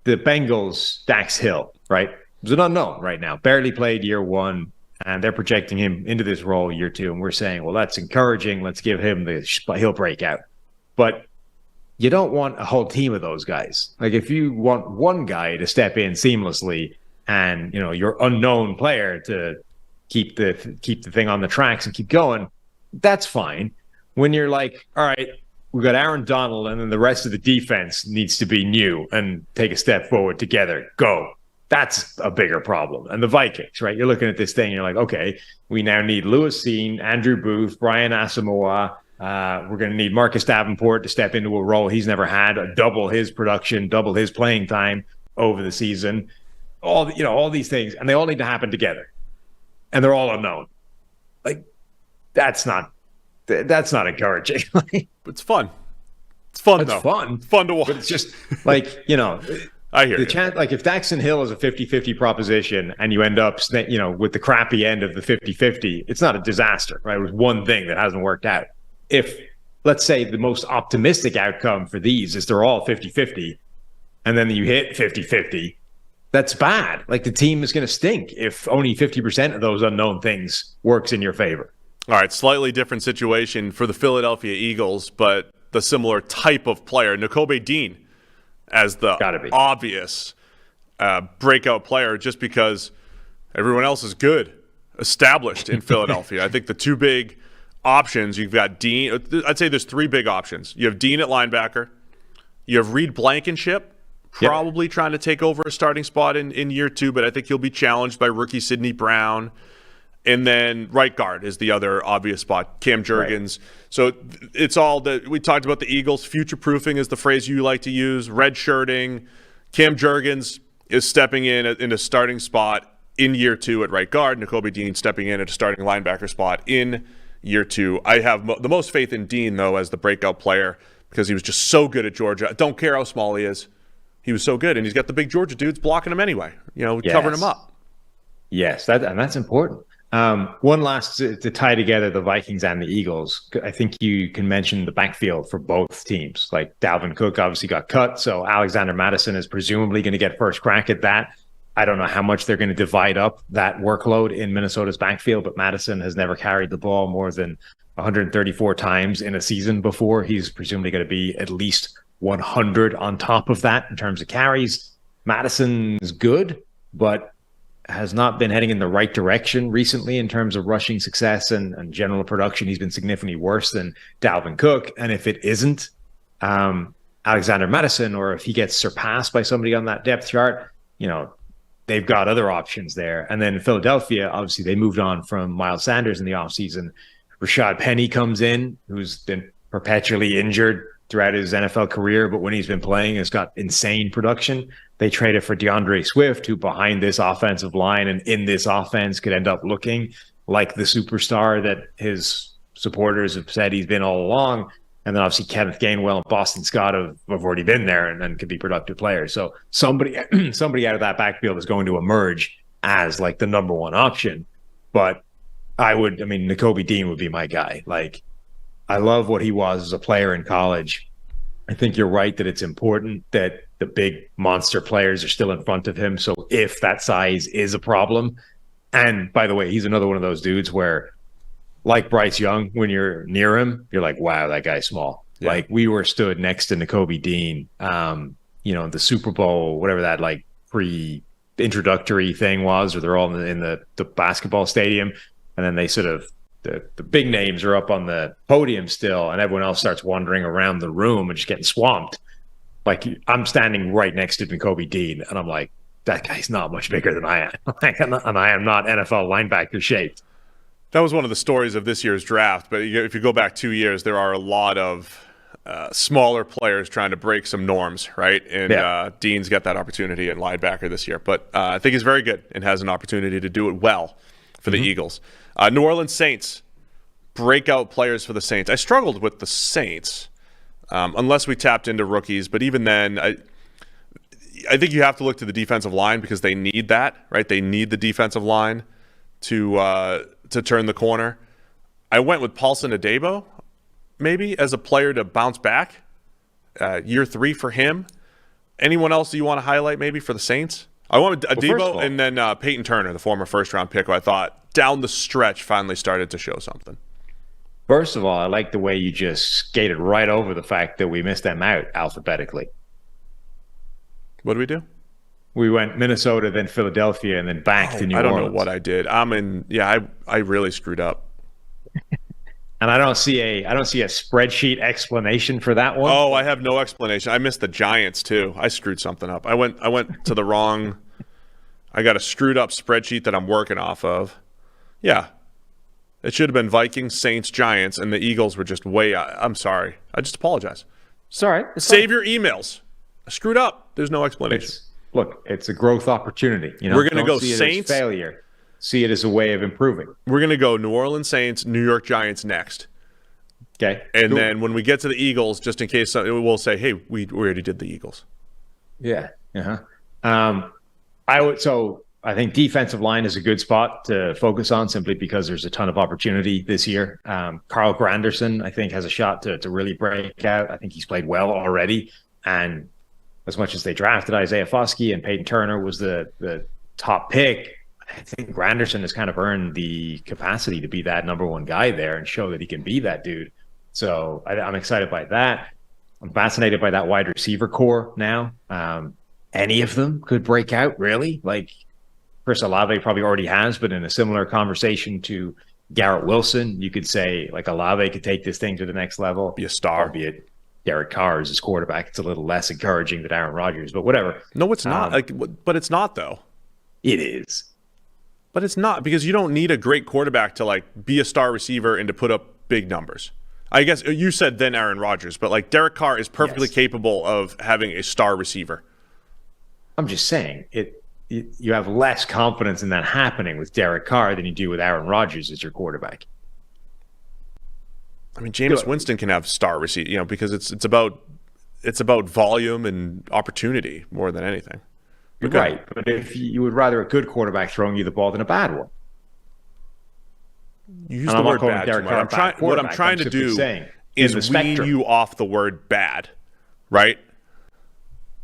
the Bengals, Dax Hill, right? It's an unknown right now. Barely played year 1, and they're projecting him into this role year 2. And we're saying, well, that's encouraging. Let's give him he'll break out. But you don't want a whole team of those guys. Like, if you want one guy to step in seamlessly and, your unknown player to keep the thing on the tracks and keep going, that's fine. When you're like, all right, we've got Aaron Donald, and then the rest of the defense needs to be new and take a step forward together. Go. That's a bigger problem. And the Vikings, right? You're looking at this thing, and you're like, okay, we now need Lewis Seen, Andrew Booth, Brian Asamoah. We're going to need Marcus Davenport to step into a role he's never had, double his production, double his playing time over the season. All these things, and they all need to happen together, and they're all unknown. Like, that's not encouraging. It's fun. It's fun, though. Fun. It's fun to watch. But it's just like, I hear the you. chance, like, if Daxton Hill is a 50-50 proposition and you end up, with the crappy end of the 50-50, it's not a disaster, right? It was one thing that hasn't worked out. If, let's say, the most optimistic outcome for these is they're all 50-50, and then you hit 50-50, that's bad. Like, the team is going to stink if only 50% of those unknown things works in your favor. All right, slightly different situation for the Philadelphia Eagles, but the similar type of player, Nakobe Dean, as the obvious breakout player, just because everyone else is good, established in Philadelphia. I think the two big options, you've got Dean. I'd say there's 3 big options. You have Dean at linebacker. You have Reed Blankenship, probably trying to take over a starting spot in year 2, but I think he'll be challenged by rookie Sidney Brown. And then right guard is the other obvious spot, Cam Jurgens. Right. So it's all that we talked about. The Eagles future-proofing is the phrase you like to use. Redshirting. Cam Jurgens is stepping in a starting spot in year 2 at right guard. Nakobe Dean stepping in at a starting linebacker spot in year 2. I have the most faith in Dean, though, as the breakout player, because he was just so good at Georgia. I don't care how small he is. He was so good, and he's got the big Georgia dudes blocking him anyway, covering him up. Yes, that's important. One last to tie together the Vikings and the Eagles. I think you can mention the backfield for both teams. Like, Dalvin Cook obviously got cut, so Alexander Mattison is presumably going to get first crack at that. I don't know how much they're going to divide up that workload in Minnesota's backfield, but Mattison has never carried the ball more than 134 times in a season before. He's presumably going to be at least 100 on top of that in terms of carries. Madison's good, but has not been heading in the right direction recently in terms of rushing success and general production. He's been significantly worse than Dalvin Cook. And if it isn't Alexander Mattison, or if he gets surpassed by somebody on that depth chart, they've got other options there. And then Philadelphia, obviously they moved on from Miles Sanders in the offseason. Rashad Penny comes in, who's been perpetually injured throughout his NFL career, but when he's been playing, has got insane production. They traded for DeAndre Swift, who behind this offensive line and in this offense could end up looking like the superstar that his supporters have said he's been all along. And then obviously Kenneth Gainwell and Boston Scott have already been there and could be productive players. So somebody out of that backfield is going to emerge as like the number one option. But Nakobe Dean would be my guy. Like, I love what he was as a player in college. I think you're right that it's important that the big monster players are still in front of him. So if that size is a problem, and by the way, he's another one of those dudes where, like Bryce Young, when you're near him, you're like, wow, that guy's small. Yeah. Like, we were stood next to Nakobe Dean, the Super Bowl, whatever that like pre-introductory thing was, or they're all in the basketball stadium. And then they sort of, the big names are up on the podium still, and everyone else starts wandering around the room and just getting swamped. Like, I'm standing right next to Nakobe Dean, and I'm like, that guy's not much bigger than I am. And I am not NFL linebacker shaped. That was one of the stories of this year's draft. But if you go back 2 years, there are a lot of smaller players trying to break some norms, right? And Dean's got that opportunity at linebacker this year. But I think he's very good and has an opportunity to do it well for the Eagles. New Orleans Saints, breakout players for the Saints. I struggled with the Saints unless we tapped into rookies. But even then, I think you have to look to the defensive line because they need that, right? They need the defensive line to turn the corner. I went with Paulson Adebo, maybe, as a player to bounce back. Year 3 for him. Anyone else do you want to highlight maybe for the Saints? I went with Adebo and then Peyton Turner, the former first-round pick, who I thought down the stretch finally started to show something. First of all, I like the way you just skated right over the fact that we missed them out alphabetically. What did we do? We went Minnesota, then Philadelphia, and then back to New Orleans. I don't know what I did. I really screwed up. And I don't see a spreadsheet explanation for that one. Oh, I have no explanation. I missed the Giants too. I screwed something up. I went to the wrong. I got a screwed up spreadsheet that I'm working off of. Yeah. It should have been Vikings, Saints, Giants, and the Eagles were just way out. I'm sorry. I just apologize. It's all right. Save your emails. I screwed up. There's no explanation. It's a growth opportunity. We're going to go Saints. Failure. See it as a way of improving. We're going to go New Orleans Saints, New York Giants next. Okay. And then when we get to the Eagles, just in case, we'll say, hey, we already did the Eagles. Yeah. I think defensive line is a good spot to focus on simply because there's a ton of opportunity this year. Carl Granderson, I think, has a shot to really break out. I think he's played well already. And as much as they drafted Isaiah Foskey and Peyton Turner was the top pick, I think Granderson has kind of earned the capacity to be that number one guy there and show that he can be that dude. So I'm excited by that. I'm fascinated by that wide receiver core now. Any of them could break out, really. Like, Chris Olave probably already has, but in a similar conversation to Garrett Wilson, you could say, like, Olave could take this thing to the next level. Be a star. Albeit Derek Carr is his quarterback. It's a little less encouraging than Aaron Rodgers, but whatever. No, it's not. But it's not, though. It is. But it's not, because you don't need a great quarterback to, like, be a star receiver and to put up big numbers. I guess you said then Aaron Rodgers, but, like, Derek Carr is perfectly capable of having a star receiver. I'm just saying, you have less confidence in that happening with Derek Carr than you do with Aaron Rodgers as your quarterback. I mean, Jameis Winston can have star receiver, because it's about volume and opportunity more than anything. Right, but if you would rather a good quarterback throwing you the ball than a bad one. You use the word bad too much. What I'm trying to do is wean you off the word bad, right?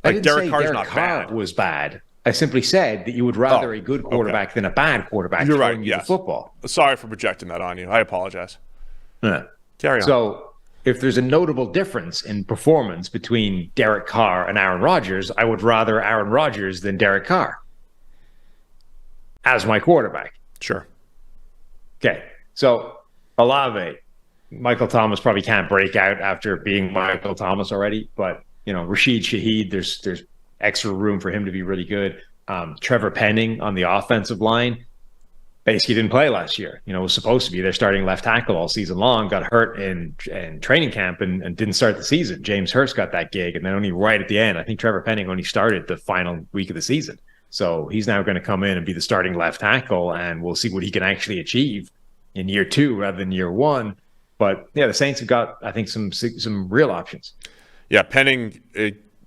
Like, Derek Carr's not bad. Was bad. I simply said that you would rather a good quarterback than a bad quarterback throwing you the football. Sorry for projecting that on you. I apologize. Carry on. So if there's a notable difference in performance between Derek Carr and Aaron Rodgers, I would rather Aaron Rodgers than Derek Carr as my quarterback. Sure. Okay. So Olave, Michael Thomas probably can't break out after being Michael Thomas already, but Rashid Shaheed, there's extra room for him to be really good. Trevor Penning on the offensive line basically didn't play last year. Was supposed to be their starting left tackle all season long, got hurt in training camp and didn't start the season. James Hurst got that gig, and then only right at the end, I think Trevor Penning only started the final week of the season. So he's now going to come in and be the starting left tackle, and we'll see what he can actually achieve in year 2 rather than year 1. But yeah, the Saints have got, I think, some real options. Yeah, Penning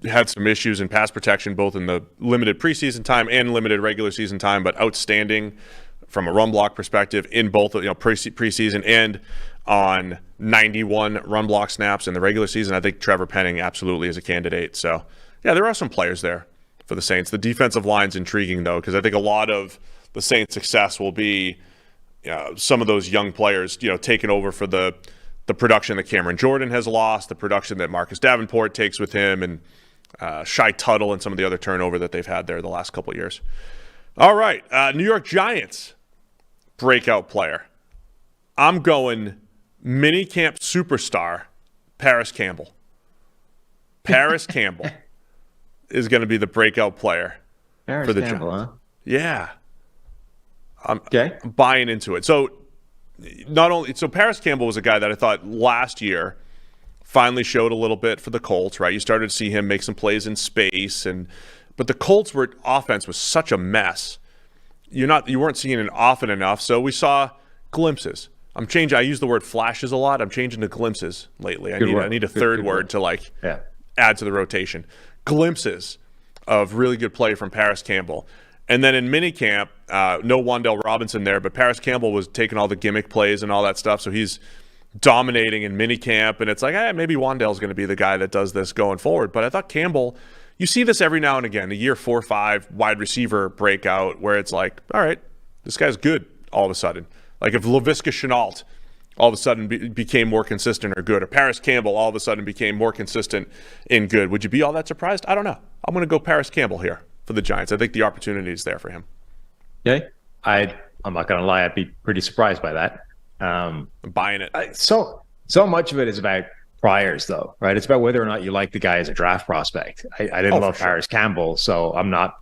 had some issues in pass protection, both in the limited preseason time and limited regular season time, but outstanding from a run block perspective in both preseason and on 91 run block snaps in the regular season. I think Trevor Penning absolutely is a candidate. So yeah, there are some players there for the Saints. The defensive line's intriguing though, because I think a lot of the Saints' success will be some of those young players, taking over for the production that Cameron Jordan has lost, the production that Marcus Davenport takes with him, and Shai Tuttle and some of the other turnover that they've had there the last couple of years. All right, New York Giants breakout player. I'm going minicamp superstar Paris Campbell. Paris Campbell is going to be the breakout player for the Campbell, Giants. huh? Yeah. I'm Okay. buying into it. So Paris Campbell was a guy that I thought last year finally showed a little bit for the Colts, right? You started to see him make some plays in space, but the Colts' offense was such a mess. You weren't seeing it often enough, so we saw glimpses. I use the word flashes a lot. I'm changing to glimpses lately. I need a third word to add to the rotation. Glimpses of really good play from Paris Campbell. And then in minicamp, no Wan'Dale Robinson there, but Paris Campbell was taking all the gimmick plays and all that stuff, so he's dominating in minicamp, and it's like, maybe Wan'Dale's going to be the guy that does this going forward. But I thought Campbell, you see this every now and again, a year 4 or 5 wide receiver breakout where it's like, all right, this guy's good all of a sudden. Like if Laviska Shenault all of a sudden became more consistent or good, or Paris Campbell all of a sudden became more consistent in good, would you be all that surprised? I don't know. I'm going to go Paris Campbell here for the Giants. I think the opportunity is there for him. Okay. I'm not going to lie. I'd be pretty surprised by that. I'm buying it. So much of it is about priors, though, right? It's about whether or not you like the guy as a draft prospect. I didn't love Paris Campbell, so I'm not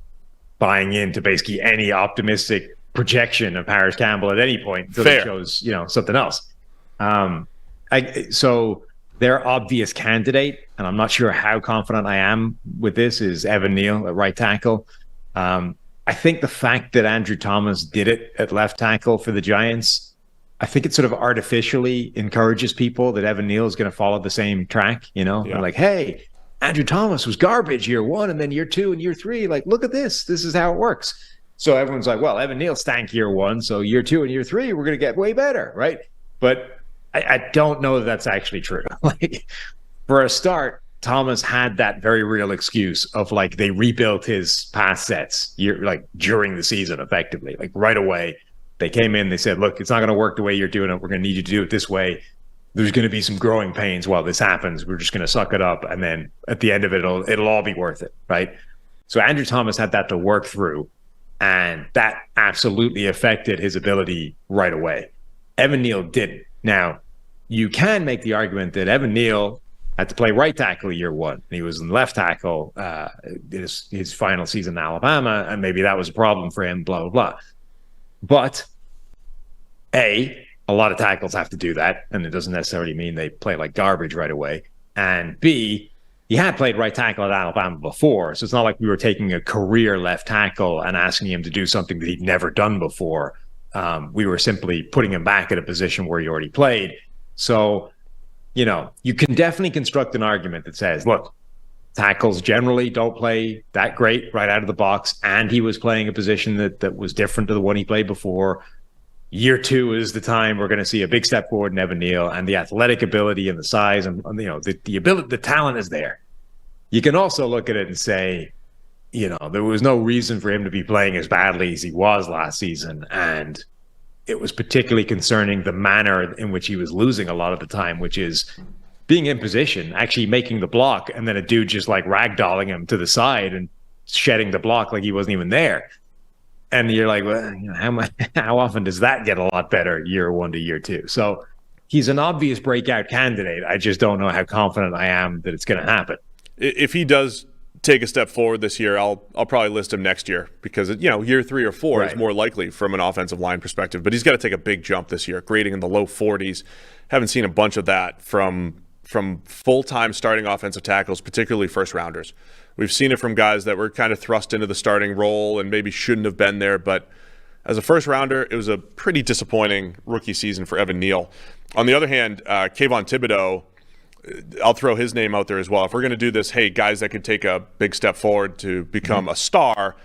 buying into basically any optimistic projection of Paris Campbell at any point until he shows, something else. So their obvious candidate, and I'm not sure how confident I am with this, is Evan Neal at right tackle. I think the fact that Andrew Thomas did it at left tackle for the Giants, I think it sort of artificially encourages people that Evan Neal is going to follow the same track, They're like, hey, Andrew Thomas was garbage year 1 and then year 2 and year 3. Like, look at this. This is how it works. So everyone's like, well, Evan Neal stank year 1. So year 2 and year 3, we're going to get way better, right? But I don't know that that's actually true. Like, for a start, Thomas had that very real excuse of like they rebuilt his pass sets during the season effectively, like right away. They came in, they said, look, it's not going to work the way you're doing it. We're going to need you to do it this way. There's going to be some growing pains while this happens. We're just going to suck it up. And then at the end of it, it'll all be worth it, right? So Andrew Thomas had that to work through, and that absolutely affected his ability right away. Evan Neal didn't. Now, you can make the argument that Evan Neal had to play right tackle year 1. And he was in left tackle his final season in Alabama, and maybe that was a problem for him, blah, blah, blah. But a lot of tackles have to do that, and it doesn't necessarily mean they play like garbage right away. And B, he had played right tackle at Alabama before, so it's not like we were taking a career left tackle and asking him to do something that he'd never done before. We were simply putting him back at a position where he already played. So, you can definitely construct an argument that says, look, tackles generally don't play that great right out of the box, and he was playing a position that was different to the one he played before. Year 2 is the time we're going to see a big step forward in Evan Neal, and the athletic ability and the size and the ability, the talent is there. You can also look at it and say, there was no reason for him to be playing as badly as he was last season, and it was particularly concerning the manner in which he was losing a lot of the time, which is being in position, actually making the block, and then a dude just like ragdolling him to the side and shedding the block like he wasn't even there. And you're like, well, how often does that get a lot better year 1 to year 2? So he's an obvious breakout candidate. I just don't know how confident I am that it's going to happen. If he does take a step forward this year, I'll probably list him next year because year 3 or 4 is more likely from an offensive line perspective. But he's got to take a big jump this year, grading in the low 40s. Haven't seen a bunch of that from full-time starting offensive tackles, particularly first-rounders. We've seen it from guys that were kind of thrust into the starting role and maybe shouldn't have been there, but As a first rounder, it was a pretty disappointing rookie season for Evan Neal. On the other hand, Kayvon Thibodeau, I'll throw his name out there as well. If we're going to do this, hey, guys that could take a big step forward to become a star,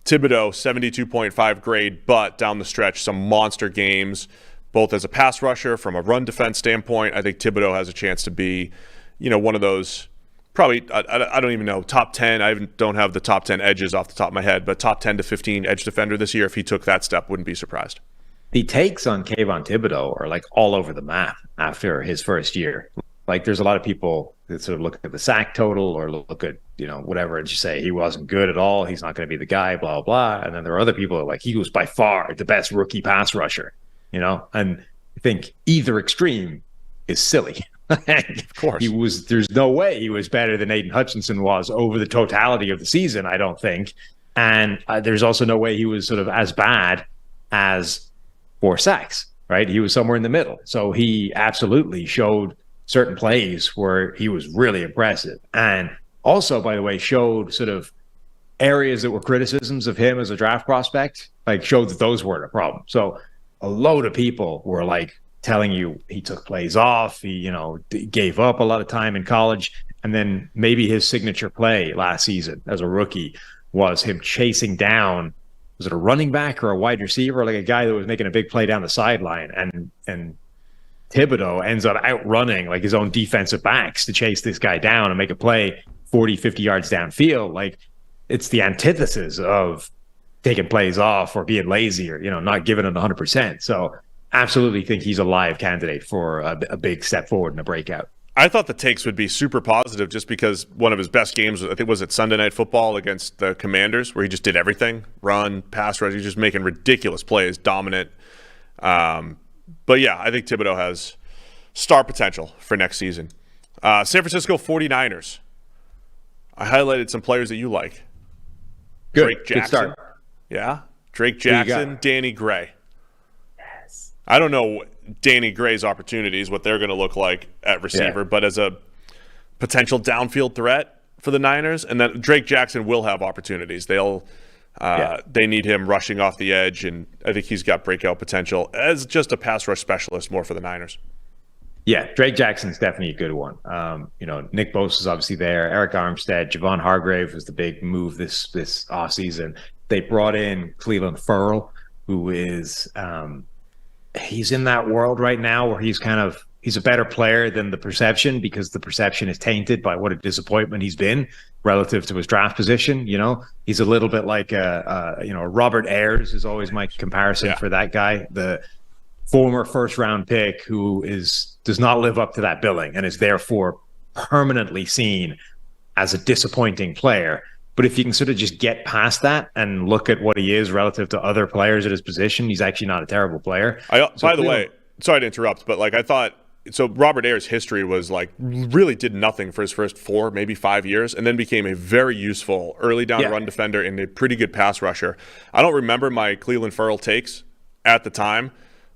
Thibodeau, 72.5 grade, but down the stretch, some monster games, both as a pass rusher, from a run defense standpoint. I think Thibodeau has a chance to be, one of those, probably, I don't even know, top 10. I don't have the top 10 edges off the top of my head, but top 10 to 15 edge defender this year. If he took that step, wouldn't be surprised. The takes on Kayvon Thibodeau are like all over the map after his first year. Like, there's a lot of people that sort of look at the sack total or look at, whatever, and just say he wasn't good at all. He's not going to be the guy, blah, blah. And then there are other people that are like, he was by far the best rookie pass rusher, and I think either extreme is silly. Of course. There's no way he was better than Aiden Hutchinson was over the totality of the season, I don't think. And there's also no way he was sort of as bad as 4 sacks, right? He was somewhere in the middle. So he absolutely showed certain plays where he was really impressive. And also, by the way, showed sort of areas that were criticisms of him as a draft prospect, like showed that those weren't a problem. So a load of people were like telling you he took plays off, he, gave up a lot of time in college. And then maybe his signature play last season as a rookie was him chasing down, was it a running back or a wide receiver, like a guy that was making a big play down the sideline, and Thibodeau ends up outrunning like his own defensive backs to chase this guy down and make a play 40, 50 yards downfield. Like, it's the antithesis of taking plays off or being lazy or, not giving it 100%. So absolutely think he's a live candidate for a big step forward in a breakout. I thought the takes would be super positive just because one of his best games, I think, was at Sunday Night Football against the Commanders, where he just did everything, run, pass rush. He's just making ridiculous plays, dominant. But yeah, I think Thibodeau has star potential for next season. San Francisco 49ers. I highlighted some players that you like. Good. Drake Jackson. Good start. Yeah. Drake Jackson, Danny Gray. Yes. I don't know Danny Gray's opportunities, what they're going to look like at receiver, but as a potential downfield threat for the Niners, and then Drake Jackson will have opportunities. They need him rushing off the edge, and I think he's got breakout potential as just a pass rush specialist more for the Niners. Yeah, Drake Jackson's definitely a good one. Nick Bosa is obviously there. Eric Armstead, Javon Hargrave was the big move this offseason. They brought in Cleveland Ferrell, who is he's in that world right now where he's a better player than the perception, because the perception is tainted by what a disappointment he's been relative to his draft position. He's a little bit like Robert Ayers is always my comparison for that guy, the former first round pick who does not live up to that billing and is therefore permanently seen as a disappointing player. But if you can sort of just get past that and look at what he is relative to other players at his position, he's actually not a terrible player. By the way, sorry to interrupt, but I thought, so Robert Ayers' history was really did nothing for his first 4, maybe 5 years, and then became a very useful early down run defender and a pretty good pass rusher. I don't remember my Cleveland Ferrell takes at the time,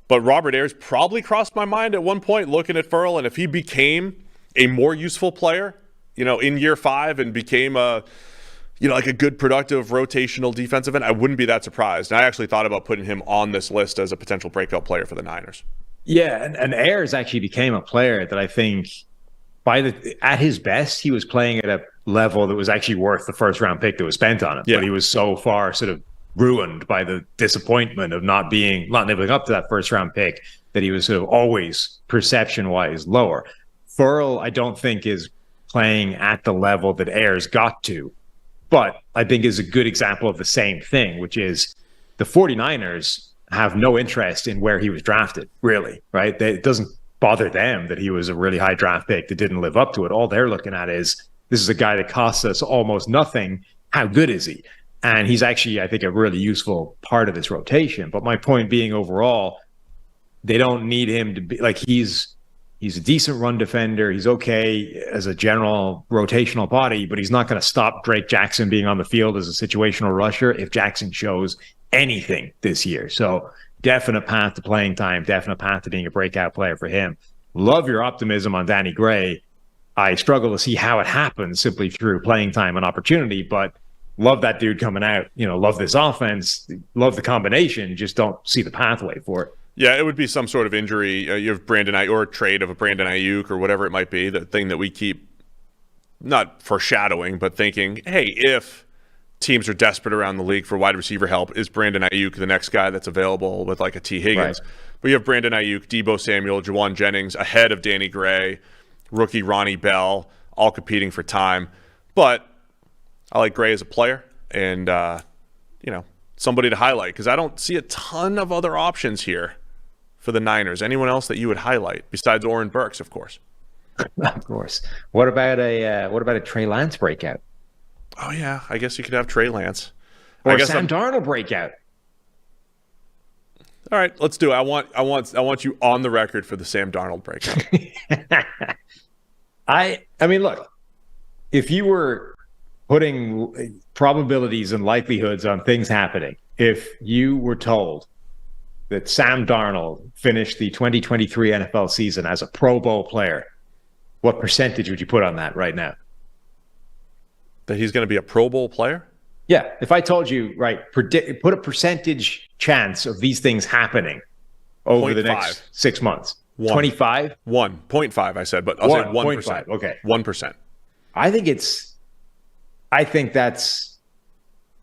but Robert Ayers probably crossed my mind at one point looking at Ferrell, and if he became a more useful player, in year 5 and became like a good productive rotational defensive end, I wouldn't be that surprised. And I actually thought about putting him on this list as a potential breakout player for the Niners. Yeah, and Ayers actually became a player that I think at his best, he was playing at a level that was actually worth the first round pick that was spent on him. Yeah. But he was so far sort of ruined by the disappointment of not living up to that first round pick that he was sort of always perception wise lower. Ferrell, I don't think is playing at the level that Ayers got to, but I think is a good example of the same thing, which is the 49ers have no interest in where he was drafted, really, right? It doesn't bother them that he was a really high draft pick that didn't live up to it. All they're looking at is, this is a guy that costs us almost nothing. How good is he? And he's actually, I think, a really useful part of this rotation. But my point being, overall, they don't need him to be like, he's a decent run defender. He's okay as a general rotational body, but he's not going to stop Drake Jackson being on the field as a situational rusher if Jackson shows anything this year. So definite path to playing time, definite path to being a breakout player for him. Love your optimism on Danny Gray. I struggle to see how it happens simply through playing time and opportunity, but love that dude coming out, love this offense, love the combination, just don't see the pathway for it. Yeah, it would be some sort of injury. You have Brandon Ayuk or a trade of a Brandon Ayuk or whatever it might be, the thing that we keep not foreshadowing, but thinking, hey, if teams are desperate around the league for wide receiver help, is Brandon Ayuk the next guy that's available with like a T. Higgins? Right. But you have Brandon Ayuk, Deebo Samuel, Juwan Jennings ahead of Danny Gray, rookie Ronnie Bell, all competing for time. But I like Gray as a player and, somebody to highlight because I don't see a ton of other options here for the Niners. Anyone else that you would highlight besides Oren Burks, of course? Of course. What about a Trey Lance breakout? Oh yeah, I guess you could have Trey Lance or Sam Darnold breakout. All right, let's do it. I want you on the record for the Sam Darnold breakout. I mean, look, if you were putting probabilities and likelihoods on things happening, if you were told that Sam Darnold finished the 2023 NFL season as a Pro Bowl player, what percentage would you put on that right now? That he's going to be a Pro Bowl player? Yeah. If I told you, right, put a percentage chance of these things happening over the next 6 months. 25? 1.5, I said, but I'll say 1%. Okay. 1%. I think that's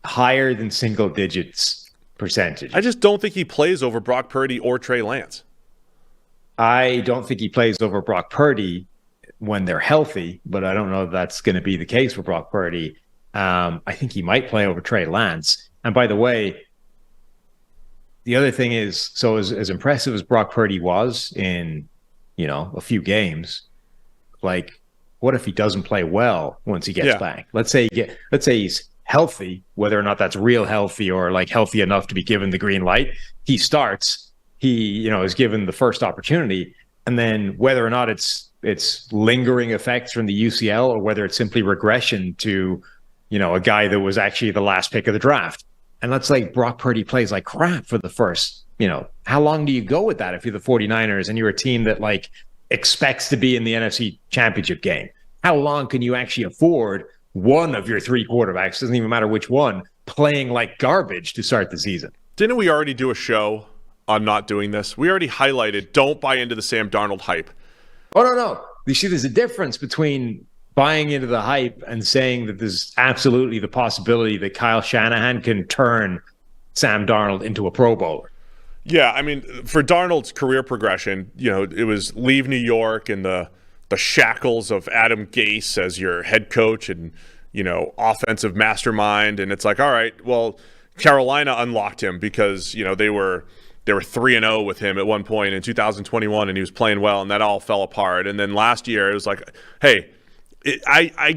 higher than single digits percentage. I just don't think he plays over Brock Purdy or Trey Lance. I don't think he plays over Brock Purdy when they're healthy, but I don't know if that's going to be the case for Brock Purdy. I think he might play over Trey Lance. And by the way, the other thing is, so as impressive as Brock Purdy was in, a few games, like, what if he doesn't play well once he gets back? Let's say he's healthy, whether or not that's real healthy or like healthy enough to be given the green light. He starts, he is given the first opportunity, and then whether or not it's lingering effects from the UCL or whether it's simply regression to, a guy that was actually the last pick of the draft. And let's say Brock Purdy plays like crap for the first, how long do you go with that if you're the 49ers and you're a team that like expects to be in the NFC Championship game? How long can you actually afford one of your three quarterbacks, doesn't even matter which one, playing like garbage to start the season? Didn't we already do a show on not doing this? We already highlighted, don't buy into the Sam Darnold hype. Oh, no. You see, there's a difference between buying into the hype and saying that there's absolutely the possibility that Kyle Shanahan can turn Sam Darnold into a Pro Bowler. Yeah, I mean, for Darnold's career progression, it was leave New York and the shackles of Adam Gase as your head coach and, offensive mastermind. And it's like, all right, well, Carolina unlocked him because, they were 3-0 with him at one point in 2021 and he was playing well and that all fell apart. And then last year it was like, hey, I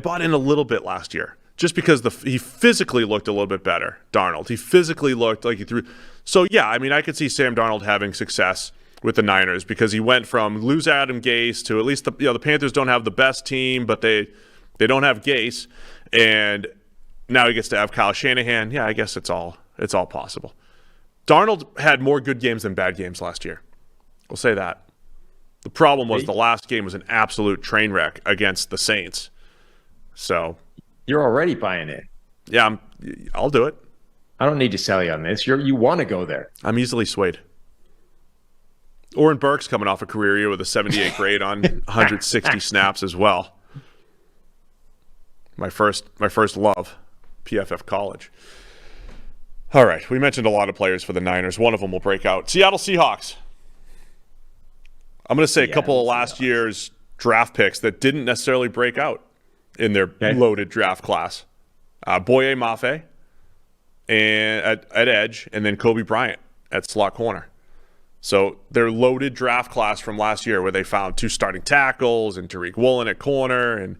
bought in a little bit last year just because he physically looked a little bit better, Darnold. He physically looked like he threw. So, yeah, I mean, I could see Sam Darnold having success with the Niners because he went from lose Adam Gase to at least the Panthers don't have the best team, but they don't have Gase. And now he gets to have Kyle Shanahan. Yeah, I guess it's all possible. Darnold had more good games than bad games last year. We'll say that. The problem was the last game was an absolute train wreck against the Saints. So you're already buying it. Yeah, I'll do it. I don't need to sell you on this. You want to go there. I'm easily swayed. Oren Burks coming off a career year with a 78 grade on 160 snaps as well. My first love, PFF college. All right, we mentioned a lot of players for the Niners. One of them will break out. Seattle Seahawks. I'm going to say a couple of last year's draft picks that didn't necessarily break out in their loaded draft class. Boye Mafe and at edge, and then Kobe Bryant at slot corner. So their loaded draft class from last year where they found 2 starting tackles and Tariq Woolen at corner and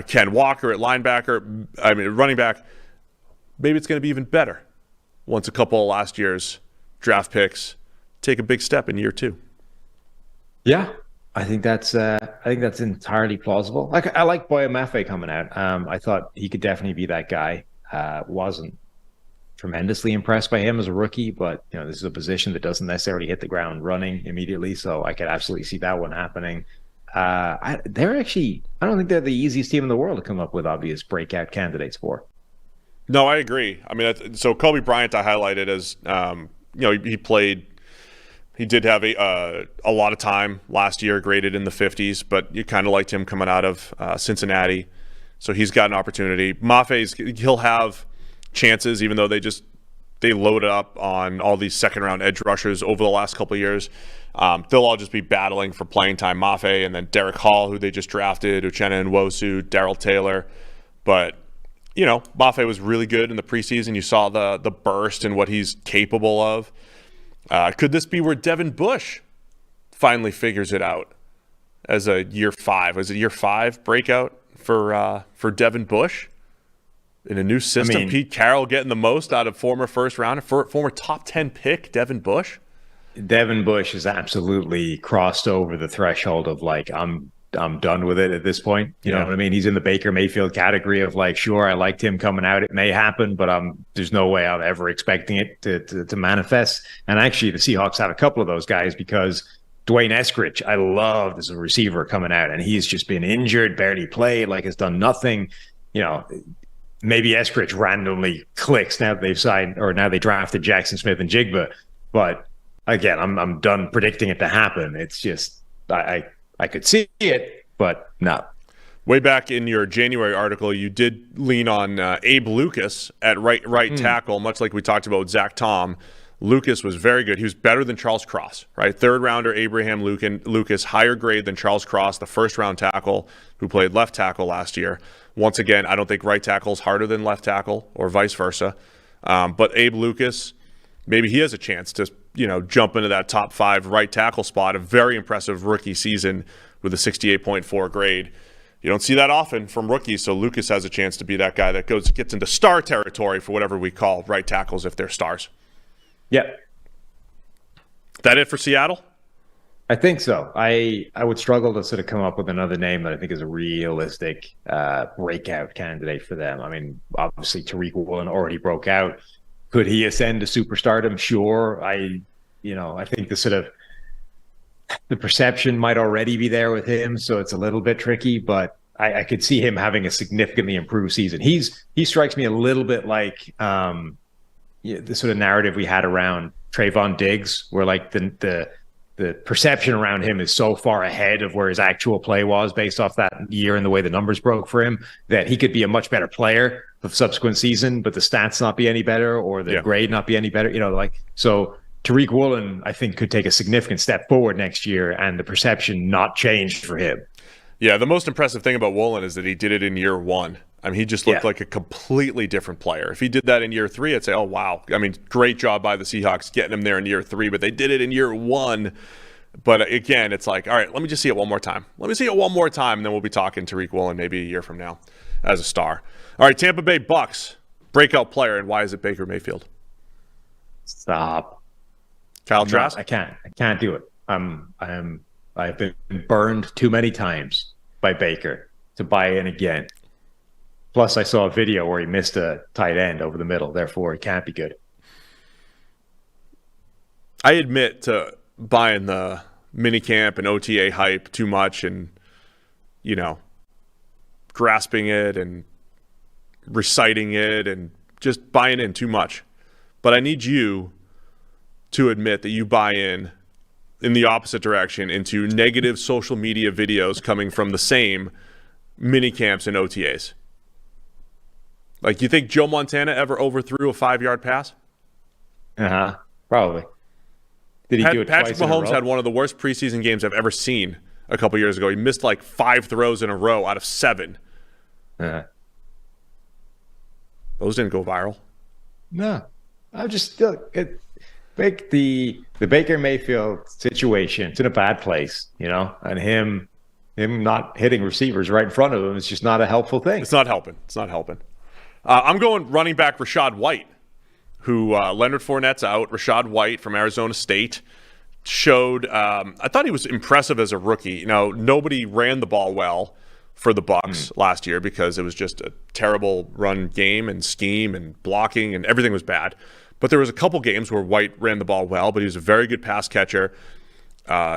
Ken Walker at running back. Maybe it's going to be even better once a couple of last year's draft picks take a big step in year 2. Yeah, I think that's entirely plausible. I like Boye Mafe coming out. I thought he could definitely be that guy. Wasn't tremendously impressed by him as a rookie, but this is a position that doesn't necessarily hit the ground running immediately, so I could absolutely see that one happening. I don't think they're the easiest team in the world to come up with obvious breakout candidates for. No, I agree. I mean, so Kobe Bryant I highlighted as, he did have a lot of time last year, graded in the 50s, but you kind of liked him coming out of Cincinnati. So he's got an opportunity. He'll have chances, even though they loaded up on all these second-round edge rushers over the last couple of years. They'll all just be battling for playing time. Mafe and then Derek Hall, who they just drafted, Uchenna Nwosu, Darrell Taylor. But, Mafe was really good in the preseason. You saw the burst and what he's capable of. Could this be where Devin Bush finally figures it out as a year 5? Was it year 5 breakout for Devin Bush in a new system? Pete Carroll getting the most out of former first rounder, former top 10 pick Devin Bush. Devin Bush has absolutely crossed over the threshold of I'm done with it at this point. You know what I mean? He's in the Baker Mayfield category of sure, I liked him coming out. It may happen, but there's no way I'm ever expecting it to manifest. And actually, the Seahawks have a couple of those guys because Dwayne Eskridge, I loved as a receiver coming out, and he's just been injured, barely played, has done nothing. Maybe Eskridge randomly clicks now that they've signed or now they drafted Jackson Smith and Jigba. But again, I'm done predicting it to happen. It's just I could see it, but no. Way back in your January article, you did lean on Abe Lucas at right tackle, much like we talked about with Zach Tom. Lucas was very good. He was better than Charles Cross, right? Third rounder Abraham Lucas, higher grade than Charles Cross, the first round tackle who played left tackle last year. Once again, I don't think right tackle is harder than left tackle or vice versa. But Abe Lucas, maybe he has a chance to jump into that top 5 right tackle spot. A very impressive rookie season with a 68.4 grade. You don't see that often from rookies, so Lucas has a chance to be that guy that gets into star territory for whatever we call right tackles if they're stars. Yep. That it for Seattle? I think so. I would struggle to sort of come up with another name that I think is a realistic breakout candidate for them. I mean, obviously Tariq Woolen already broke out. Could he ascend to superstardom? Sure. I think the perception might already be there with him, so it's a little bit tricky, but I could see him having a significantly improved season. He strikes me a little bit like the sort of narrative we had around Trayvon Diggs, where the perception around him is so far ahead of where his actual play was based off that year and the way the numbers broke for him, that he could be a much better player of subsequent season, but the stats not be any better or the grade not be any better. So Tariq Woolen, I think, could take a significant step forward next year and the perception not changed for him. Yeah, the most impressive thing about Woolen is that he did it in year 1. I mean, he just looked like a completely different player. If he did that in year 3, I'd say, oh, wow. I mean, great job by the Seahawks getting him there in year 3, but they did it in year 1. But again, it's all right, let me just see it one more time. And then we'll be talking Tariq Woolen maybe a year from now as a star. All right, Tampa Bay Bucks, breakout player, and why is it Baker Mayfield? Stop. Kyle Trask? I can't do it. I've been burned too many times by Baker to buy in again. Plus, I saw a video where he missed a tight end over the middle. Therefore, it can't be good. I admit to buying the minicamp and OTA hype too much and, grasping it and reciting it and just buying in too much. But I need you to admit that you buy in the opposite direction into negative social media videos coming from the same minicamps and OTAs. You think Joe Montana ever overthrew a 5-yard pass? Probably. Did he do it Patrick twice in a row? Mahomes had one of the worst preseason games I've ever seen a couple years ago. He missed 5 throws in a row out of 7. Uh-huh. Those didn't go viral. No. I'm just the Baker Mayfield situation. It's in a bad place, and him not hitting receivers right in front of him is just not a helpful thing. It's not helping. I'm going running back Rachaad White, who Leonard Fournette's out. Rachaad White from Arizona State showed. I thought he was impressive as a rookie. Nobody ran the ball well for the Bucs last year because it was just a terrible run game and scheme and blocking and everything was bad. But there was a couple games where White ran the ball well, but he was a very good pass catcher.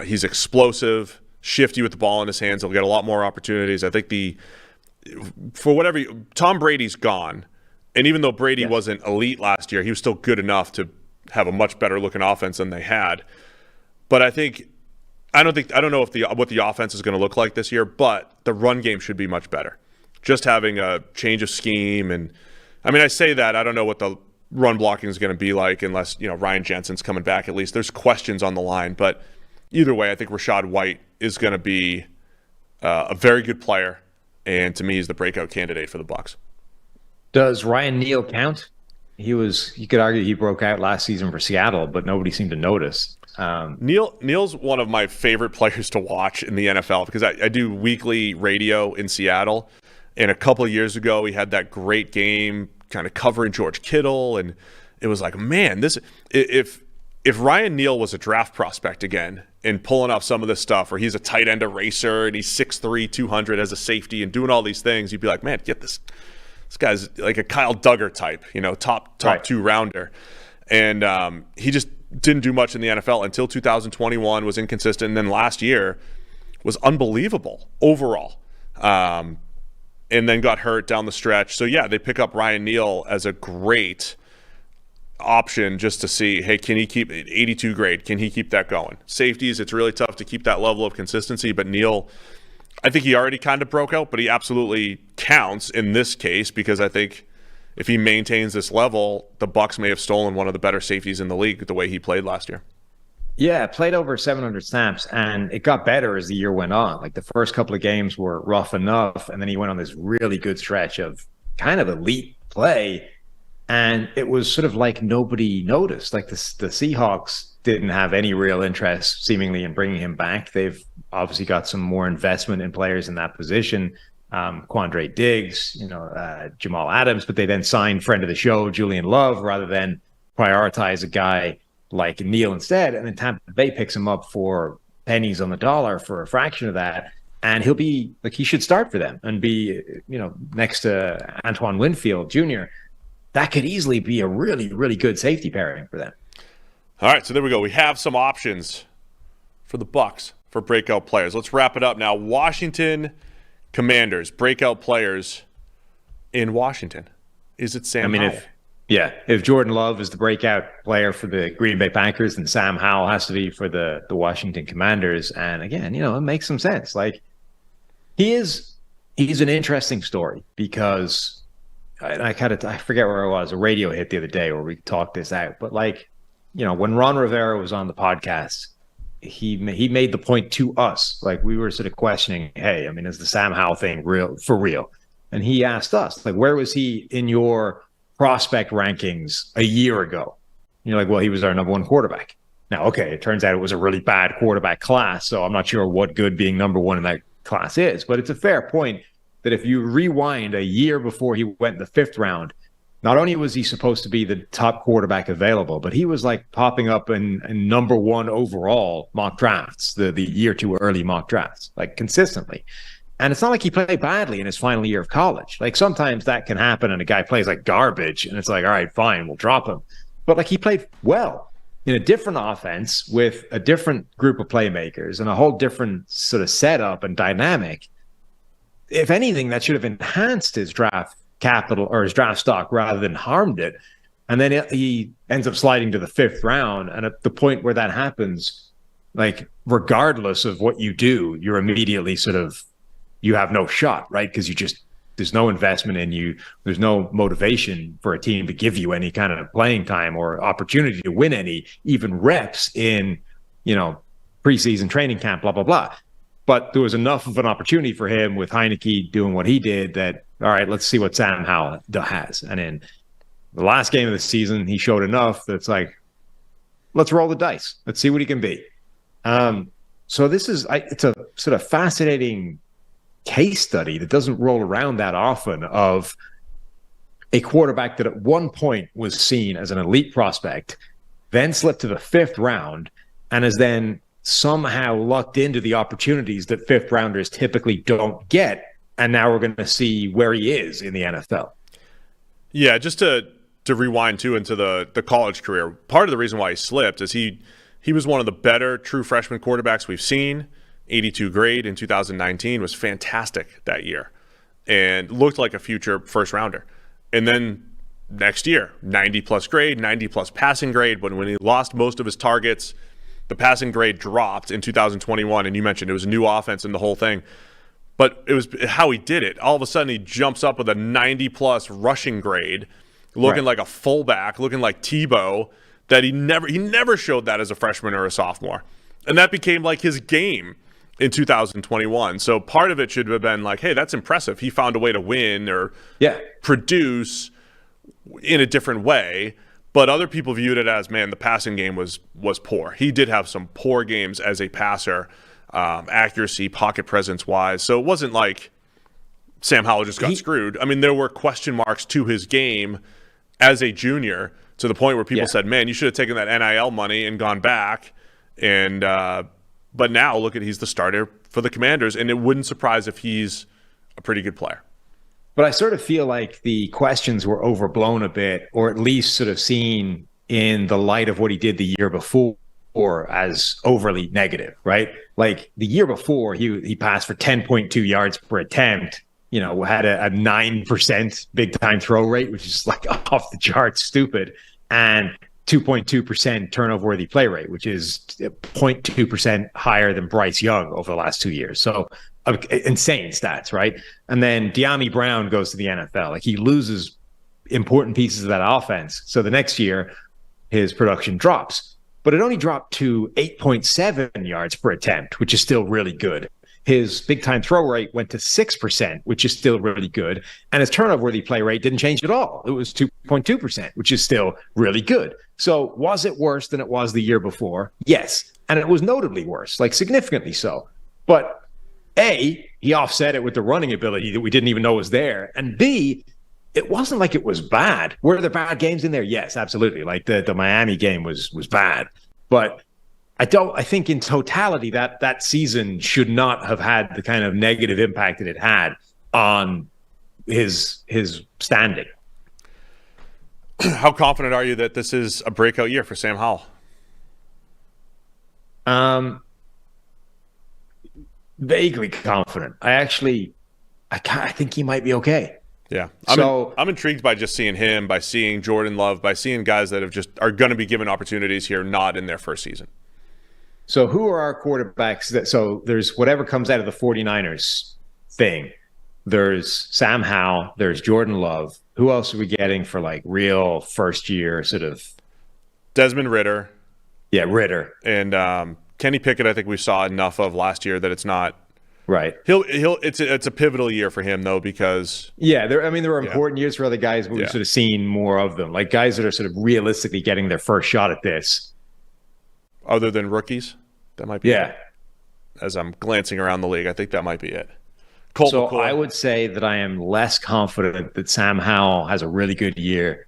He's explosive, shifty with the ball in his hands. He'll get a lot more opportunities. I think Tom Brady's gone, And even though Brady wasn't elite last year, he was still good enough to have a much better looking offense than they had. But I don't know what the offense is going to look like this year, but the run game should be much better. Just having a change of scheme, and I mean, I say that I don't know what the run blocking is going to be like unless Ryan Jensen's coming back. At least there's questions on the line, but either way, I think Rachaad White is going to be a very good player, and to me, he's the breakout candidate for the Bucs. Does Ryan Neal count? You could argue he broke out last season for Seattle, but nobody seemed to notice. Neal's one of my favorite players to watch in the NFL because I do weekly radio in Seattle, and a couple of years ago he had that great game kind of covering George Kittle, and it was like, man, if Ryan Neal was a draft prospect again and pulling off some of this stuff, or he's a tight end eraser and he's 6'3", 200 as a safety and doing all these things, you'd be like, man, get this. This guy's like a Kyle Duggar type, top right. 2 rounder. And he just didn't do much in the NFL until 2021, was inconsistent. And then last year was unbelievable overall. And then got hurt down the stretch. So, yeah, they pick up Ryan Neal as a great option just to see, hey, can he keep 82 grade? Can he keep that going? Safeties, it's really tough to keep that level of consistency. But Neal, I think he already kind of broke out, but he absolutely counts in this case because I think if he maintains this level, the Bucs may have stolen one of the better safeties in the league the way he played last year. Yeah, played over 700 snaps, and it got better as the year went on. Like the first couple of games were rough enough, and then he went on this really good stretch of kind of elite play, and it was sort of like nobody noticed. Like the Seahawks didn't have any real interest, seemingly, in bringing him back. They've obviously got some more investment in players in that position. Quandre Diggs, Jamal Adams, but they then signed friend of the show, Julian Love, rather than prioritize a guy like Neal instead. And then Tampa Bay picks him up for pennies on the dollar for a fraction of that. And he'll be like, he should start for them and be, next to Antoine Winfield Jr. That could easily be a really, really good safety pairing for them. All right, so there we go. We have some options for the Bucs for breakout players. Let's wrap it up now. Washington Commanders, breakout players in Washington. Is it Sam Howell? If Jordan Love is the breakout player for the Green Bay Packers, then Sam Howell has to be for the Washington Commanders. And again, it makes some sense. Like he's an interesting story because I forget where I was, a radio hit the other day where we talked this out. But when Ron Rivera was on the podcast, he made the point to us, like we were sort of questioning, hey, is the Sam Howell thing for real? And he asked us, like, where was he in your prospect rankings a year ago? And you're like, well, he was our number 1 quarterback. Now, okay, it turns out it was a really bad quarterback class, so I'm not sure what good being number 1 in that class is, but it's a fair point that if you rewind a year before he went in the 5th round, not only was he supposed to be the top quarterback available, but he was like popping up in number 1 overall mock drafts, the year 2 early mock drafts, like consistently. And it's not like he played badly in his final year of college. Like sometimes that can happen and a guy plays like garbage and it's like, all right, fine, we'll drop him. But like he played well in a different offense with a different group of playmakers and a whole different sort of setup and dynamic. If anything, that should have enhanced his draft capital or his draft stock rather than harmed it. And then he ends up sliding to the 5th round. And at the point where that happens, like regardless of what you do, you're immediately you have no shot, right? Because there's no investment in you. There's no motivation for a team to give you any kind of playing time or opportunity to win any, even reps in, preseason training camp, blah, blah, blah. But there was enough of an opportunity for him with Heineke doing what he did that, all right, let's see what Sam Howell has. And in the last game of the season, he showed enough that's like, let's roll the dice. Let's see what he can be. So it's a sort of fascinating case study that doesn't roll around that often of a quarterback that at one point was seen as an elite prospect, then slipped to the 5th round, and is then somehow lucked into the opportunities that 5th rounders typically don't get. And now we're going to see where he is in the NFL. Yeah, just to rewind too into the college career, part of the reason why he slipped is he was one of the better true freshman quarterbacks we've seen. 82 grade in 2019 was fantastic that year and looked like a future first rounder. And then next year, 90-plus grade, 90-plus passing grade. But when he lost most of his targets, the passing grade dropped in 2021. And you mentioned it was a new offense and the whole thing. But it was how he did it. All of a sudden, he jumps up with a 90-plus rushing grade, looking like a fullback, looking like Tebow, that he never showed that as a freshman or a sophomore. And that became like his game in 2021. So part of it should have been like, hey, that's impressive. He found a way to win or produce in a different way. But other people viewed it as, man, the passing game was poor. He did have some poor games as a passer, accuracy, pocket presence-wise. So it wasn't like Sam Howell just got screwed. I mean, there were question marks to his game as a junior to the point where people said, man, you should have taken that NIL money and gone back. And but now, look he's the starter for the Commanders, and it wouldn't surprise if he's a pretty good player. But I sort of feel like the questions were overblown a bit, or at least sort of seen in the light of what he did the year before as overly negative, right? Like the year before, he passed for 10.2 yards per attempt, had a 9% big-time throw rate, which is like off the charts stupid, and 2.2% turnover-worthy play rate, which is 0.2% higher than Bryce Young over the last 2 years. So insane stats, right? And then De'Ami Brown goes to the NFL. Like he loses important pieces of that offense. So the next year, his production drops. But it only dropped to 8.7 yards per attempt, which is still really good. His big-time throw rate went to 6%, which is still really good. And his turnover-worthy play rate didn't change at all. It was 2.2%, which is still really good. So was it worse than it was the year before? Yes. And it was notably worse, like significantly so. But A, he offset it with the running ability that we didn't even know was there. And B, it wasn't like it was bad. Were there bad games in there? Yes, absolutely. Like the Miami game was bad. But I think in totality that season should not have had the kind of negative impact that it had on his standing. How confident are you that this is a breakout year for Sam Howell? Vaguely confident. I think he might be okay. Yeah. I'm intrigued by just seeing him, by seeing Jordan Love, by seeing guys that are going to be given opportunities here, not in their first season. So who are our quarterbacks? So there's whatever comes out of the 49ers thing. There's Sam Howell. There's Jordan Love. Who else are we getting for like real first year sort of? Desmond Ridder. Yeah, Ridder. And Kenny Pickett, I think we saw enough of last year that it's not. Right. It's a pivotal year for him though, because there were important years for other guys, but we've sort of seen more of them. Like guys that are sort of realistically getting their first shot at this. Other than rookies, that might be it. As I'm glancing around the league, I think that might be it. Colt McCoy. I would say that I am less confident that Sam Howell has a really good year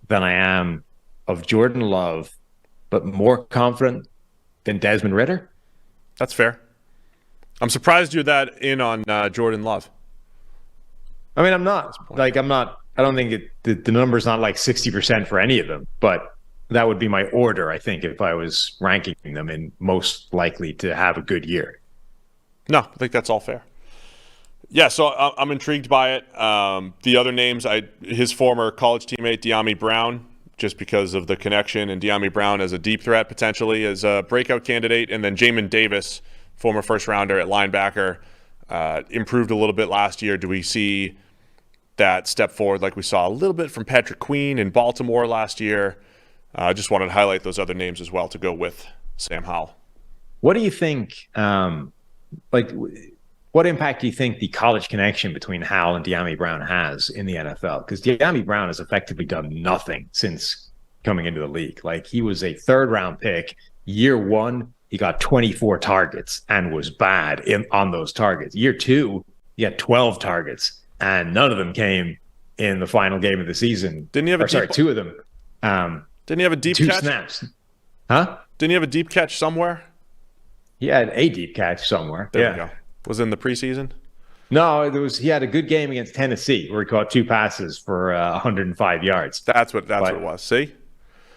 than I am of Jordan Love, but more confident than Desmond Ridder. That's fair. I'm surprised you're that in on Jordan Love. I mean, I'm not. I don't think the number's not like 60% for any of them, but that would be my order, I think, if I was ranking them in most likely to have a good year. No, I think that's all fair. Yeah, so I'm intrigued by it. The other names, his former college teammate, De'Ami Brown, just because of the connection, and De'Ami Brown as a deep threat potentially as a breakout candidate, and then Jamin Davis, former first-rounder at linebacker, improved a little bit last year. Do we see that step forward like we saw a little bit from Patrick Queen in Baltimore last year? I just wanted to highlight those other names as well to go with Sam Howell. What do you think, what impact do you think the college connection between Howell and De'Ami Brown has in the NFL? Because De'Ami Brown has effectively done nothing since coming into the league. Like, he was a third-round pick. Year one, he got 24 targets and was bad on those targets. Year two, he had 12 targets, and none of them came in the final game of the season. Didn't he have two of them. Didn't he have a deep two catch? Snaps. Huh? Didn't he have a deep catch somewhere? He had a deep catch somewhere. There we go. Was it in the preseason? No, he had a good game against Tennessee where he caught two passes for 105 yards. That's what it was. See?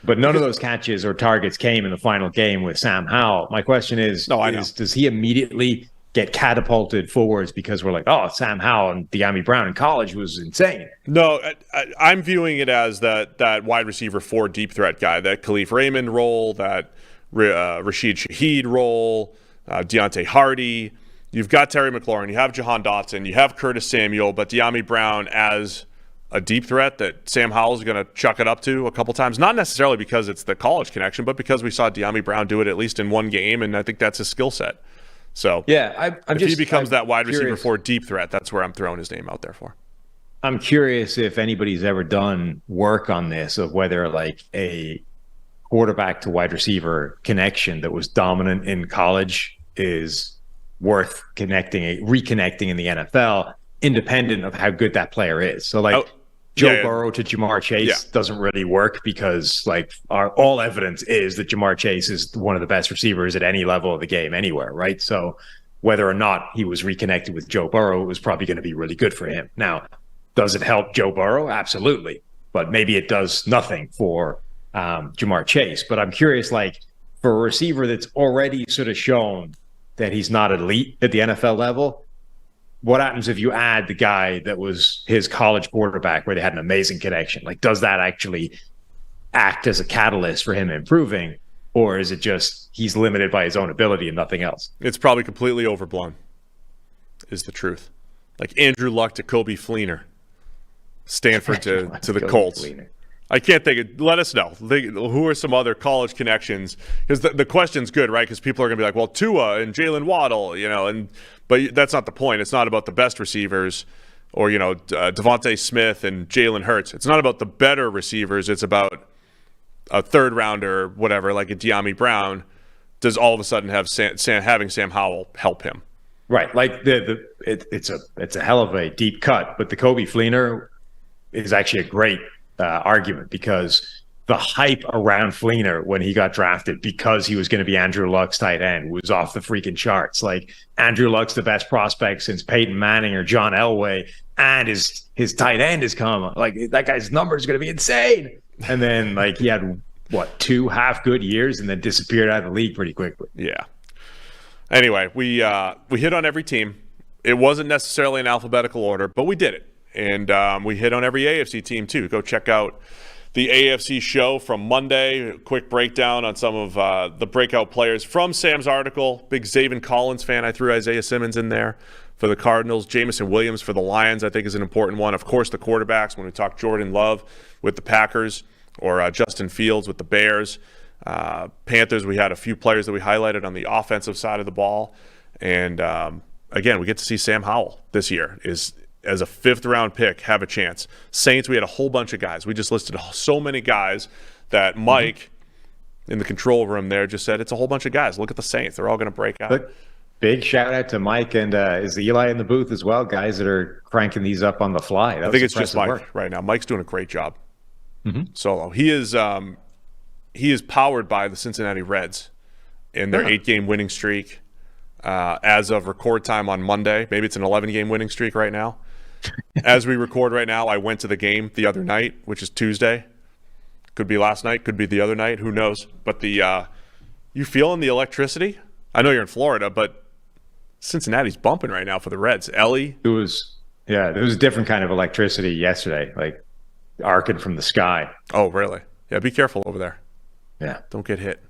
But none of those catches or targets came in the final game with Sam Howell. My question is, does he immediately get catapulted forwards because we're like, oh, Sam Howell and De'Ami Brown in college was insane. No, I'm viewing it as that wide receiver 4 deep threat guy, that Khalif Raymond role, that Rashid Shaheed role, Deontay Hardy. You've got Terry McLaurin, you have Jahan Dotson, you have Curtis Samuel, but De'Ami Brown as a deep threat that Sam Howell is going to chuck it up to a couple times. Not necessarily because it's the college connection, but because we saw De'Ami Brown do it at least in one game, and I think that's his skill set. So yeah, if he becomes that wide receiver 4 deep threat, that's where I'm throwing his name out there for. I'm curious if anybody's ever done work on this, of whether like a quarterback to wide receiver connection that was dominant in college is worth reconnecting in the NFL, independent of how good that player is. So like Joe Burrow to Jamar Chase doesn't really work because like all evidence is that Jamar Chase is one of the best receivers at any level of the game anywhere, right? So whether or not he was reconnected with Joe Burrow, it was probably going to be really good for him. Now, does it help Joe Burrow? Absolutely. But maybe it does nothing for Jamar Chase. But I'm curious, like for a receiver that's already sort of shown that he's not elite at the NFL level, what happens if you add the guy that was his college quarterback where they had an amazing connection? Like, does that actually act as a catalyst for him improving? Or is it just he's limited by his own ability and nothing else? It's probably completely overblown, is the truth. Like Andrew Luck to Kobe Fleener, Stanford to the Colts. Fleener. I can't think of, let us know. Who are some other college connections? Because the question's good, right? Because people are going to be like, well, Tua and Jalen Waddle, but that's not the point. It's not about the best receivers or, Devontae Smith and Jalen Hurts. It's not about the better receivers. It's about a third rounder or whatever, like a De'Ami Brown, does all of a sudden have having Sam Howell help him. Right. Like it's a hell of a deep cut, but the Kobe Fleener is actually a great argument because the hype around Fleener when he got drafted because he was going to be Andrew Luck's tight end was off the freaking charts. Like Andrew Luck's the best prospect since Peyton Manning or John Elway, and his tight end has come. Like that guy's number is going to be insane. And then like he had 2 half good years and then disappeared out of the league pretty quickly. Yeah. Anyway, we hit on every team. It wasn't necessarily in alphabetical order, but we did it. And we hit on every AFC team, too. Go check out the AFC show from Monday. A quick breakdown on some of the breakout players from Sam's article. Big Zaven Collins fan. I threw Isaiah Simmons in there for the Cardinals. Jamison Williams for the Lions, I think, is an important one. Of course, the quarterbacks, when we talk Jordan Love with the Packers or Justin Fields with the Bears. Panthers, we had a few players that we highlighted on the offensive side of the ball. And, again, we get to see Sam Howell this year as a 5th-round pick, have a chance. Saints, we had a whole bunch of guys. We just listed so many guys that Mike in the control room there just said, it's a whole bunch of guys. Look at the Saints. They're all going to break out. But big shout-out to Mike and is Eli in the booth as well, guys that are cranking these up on the fly. I think it's just Mike right now. Mike's doing a great job solo. He is powered by the Cincinnati Reds in their 8-game winning streak as of record time on Monday. Maybe it's an 11-game winning streak right now. As we record right now, I went to the game the other night, which is Tuesday. Could be last night, could be the other night, who knows? But you feeling the electricity? I know you're in Florida, but Cincinnati's bumping right now for the Reds. Ellie? There was a different kind of electricity yesterday, like arcing from the sky. Oh, really? Yeah, be careful over there. Yeah. Don't get hit.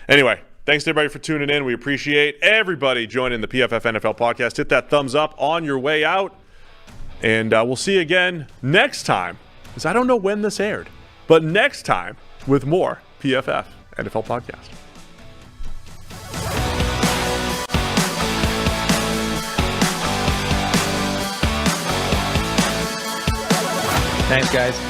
Anyway, thanks to everybody for tuning in. We appreciate everybody joining the PFF NFL podcast. Hit that thumbs up on your way out. And we'll see you again next time, because I don't know when this aired, but next time with more PFF NFL podcast. Thanks, guys.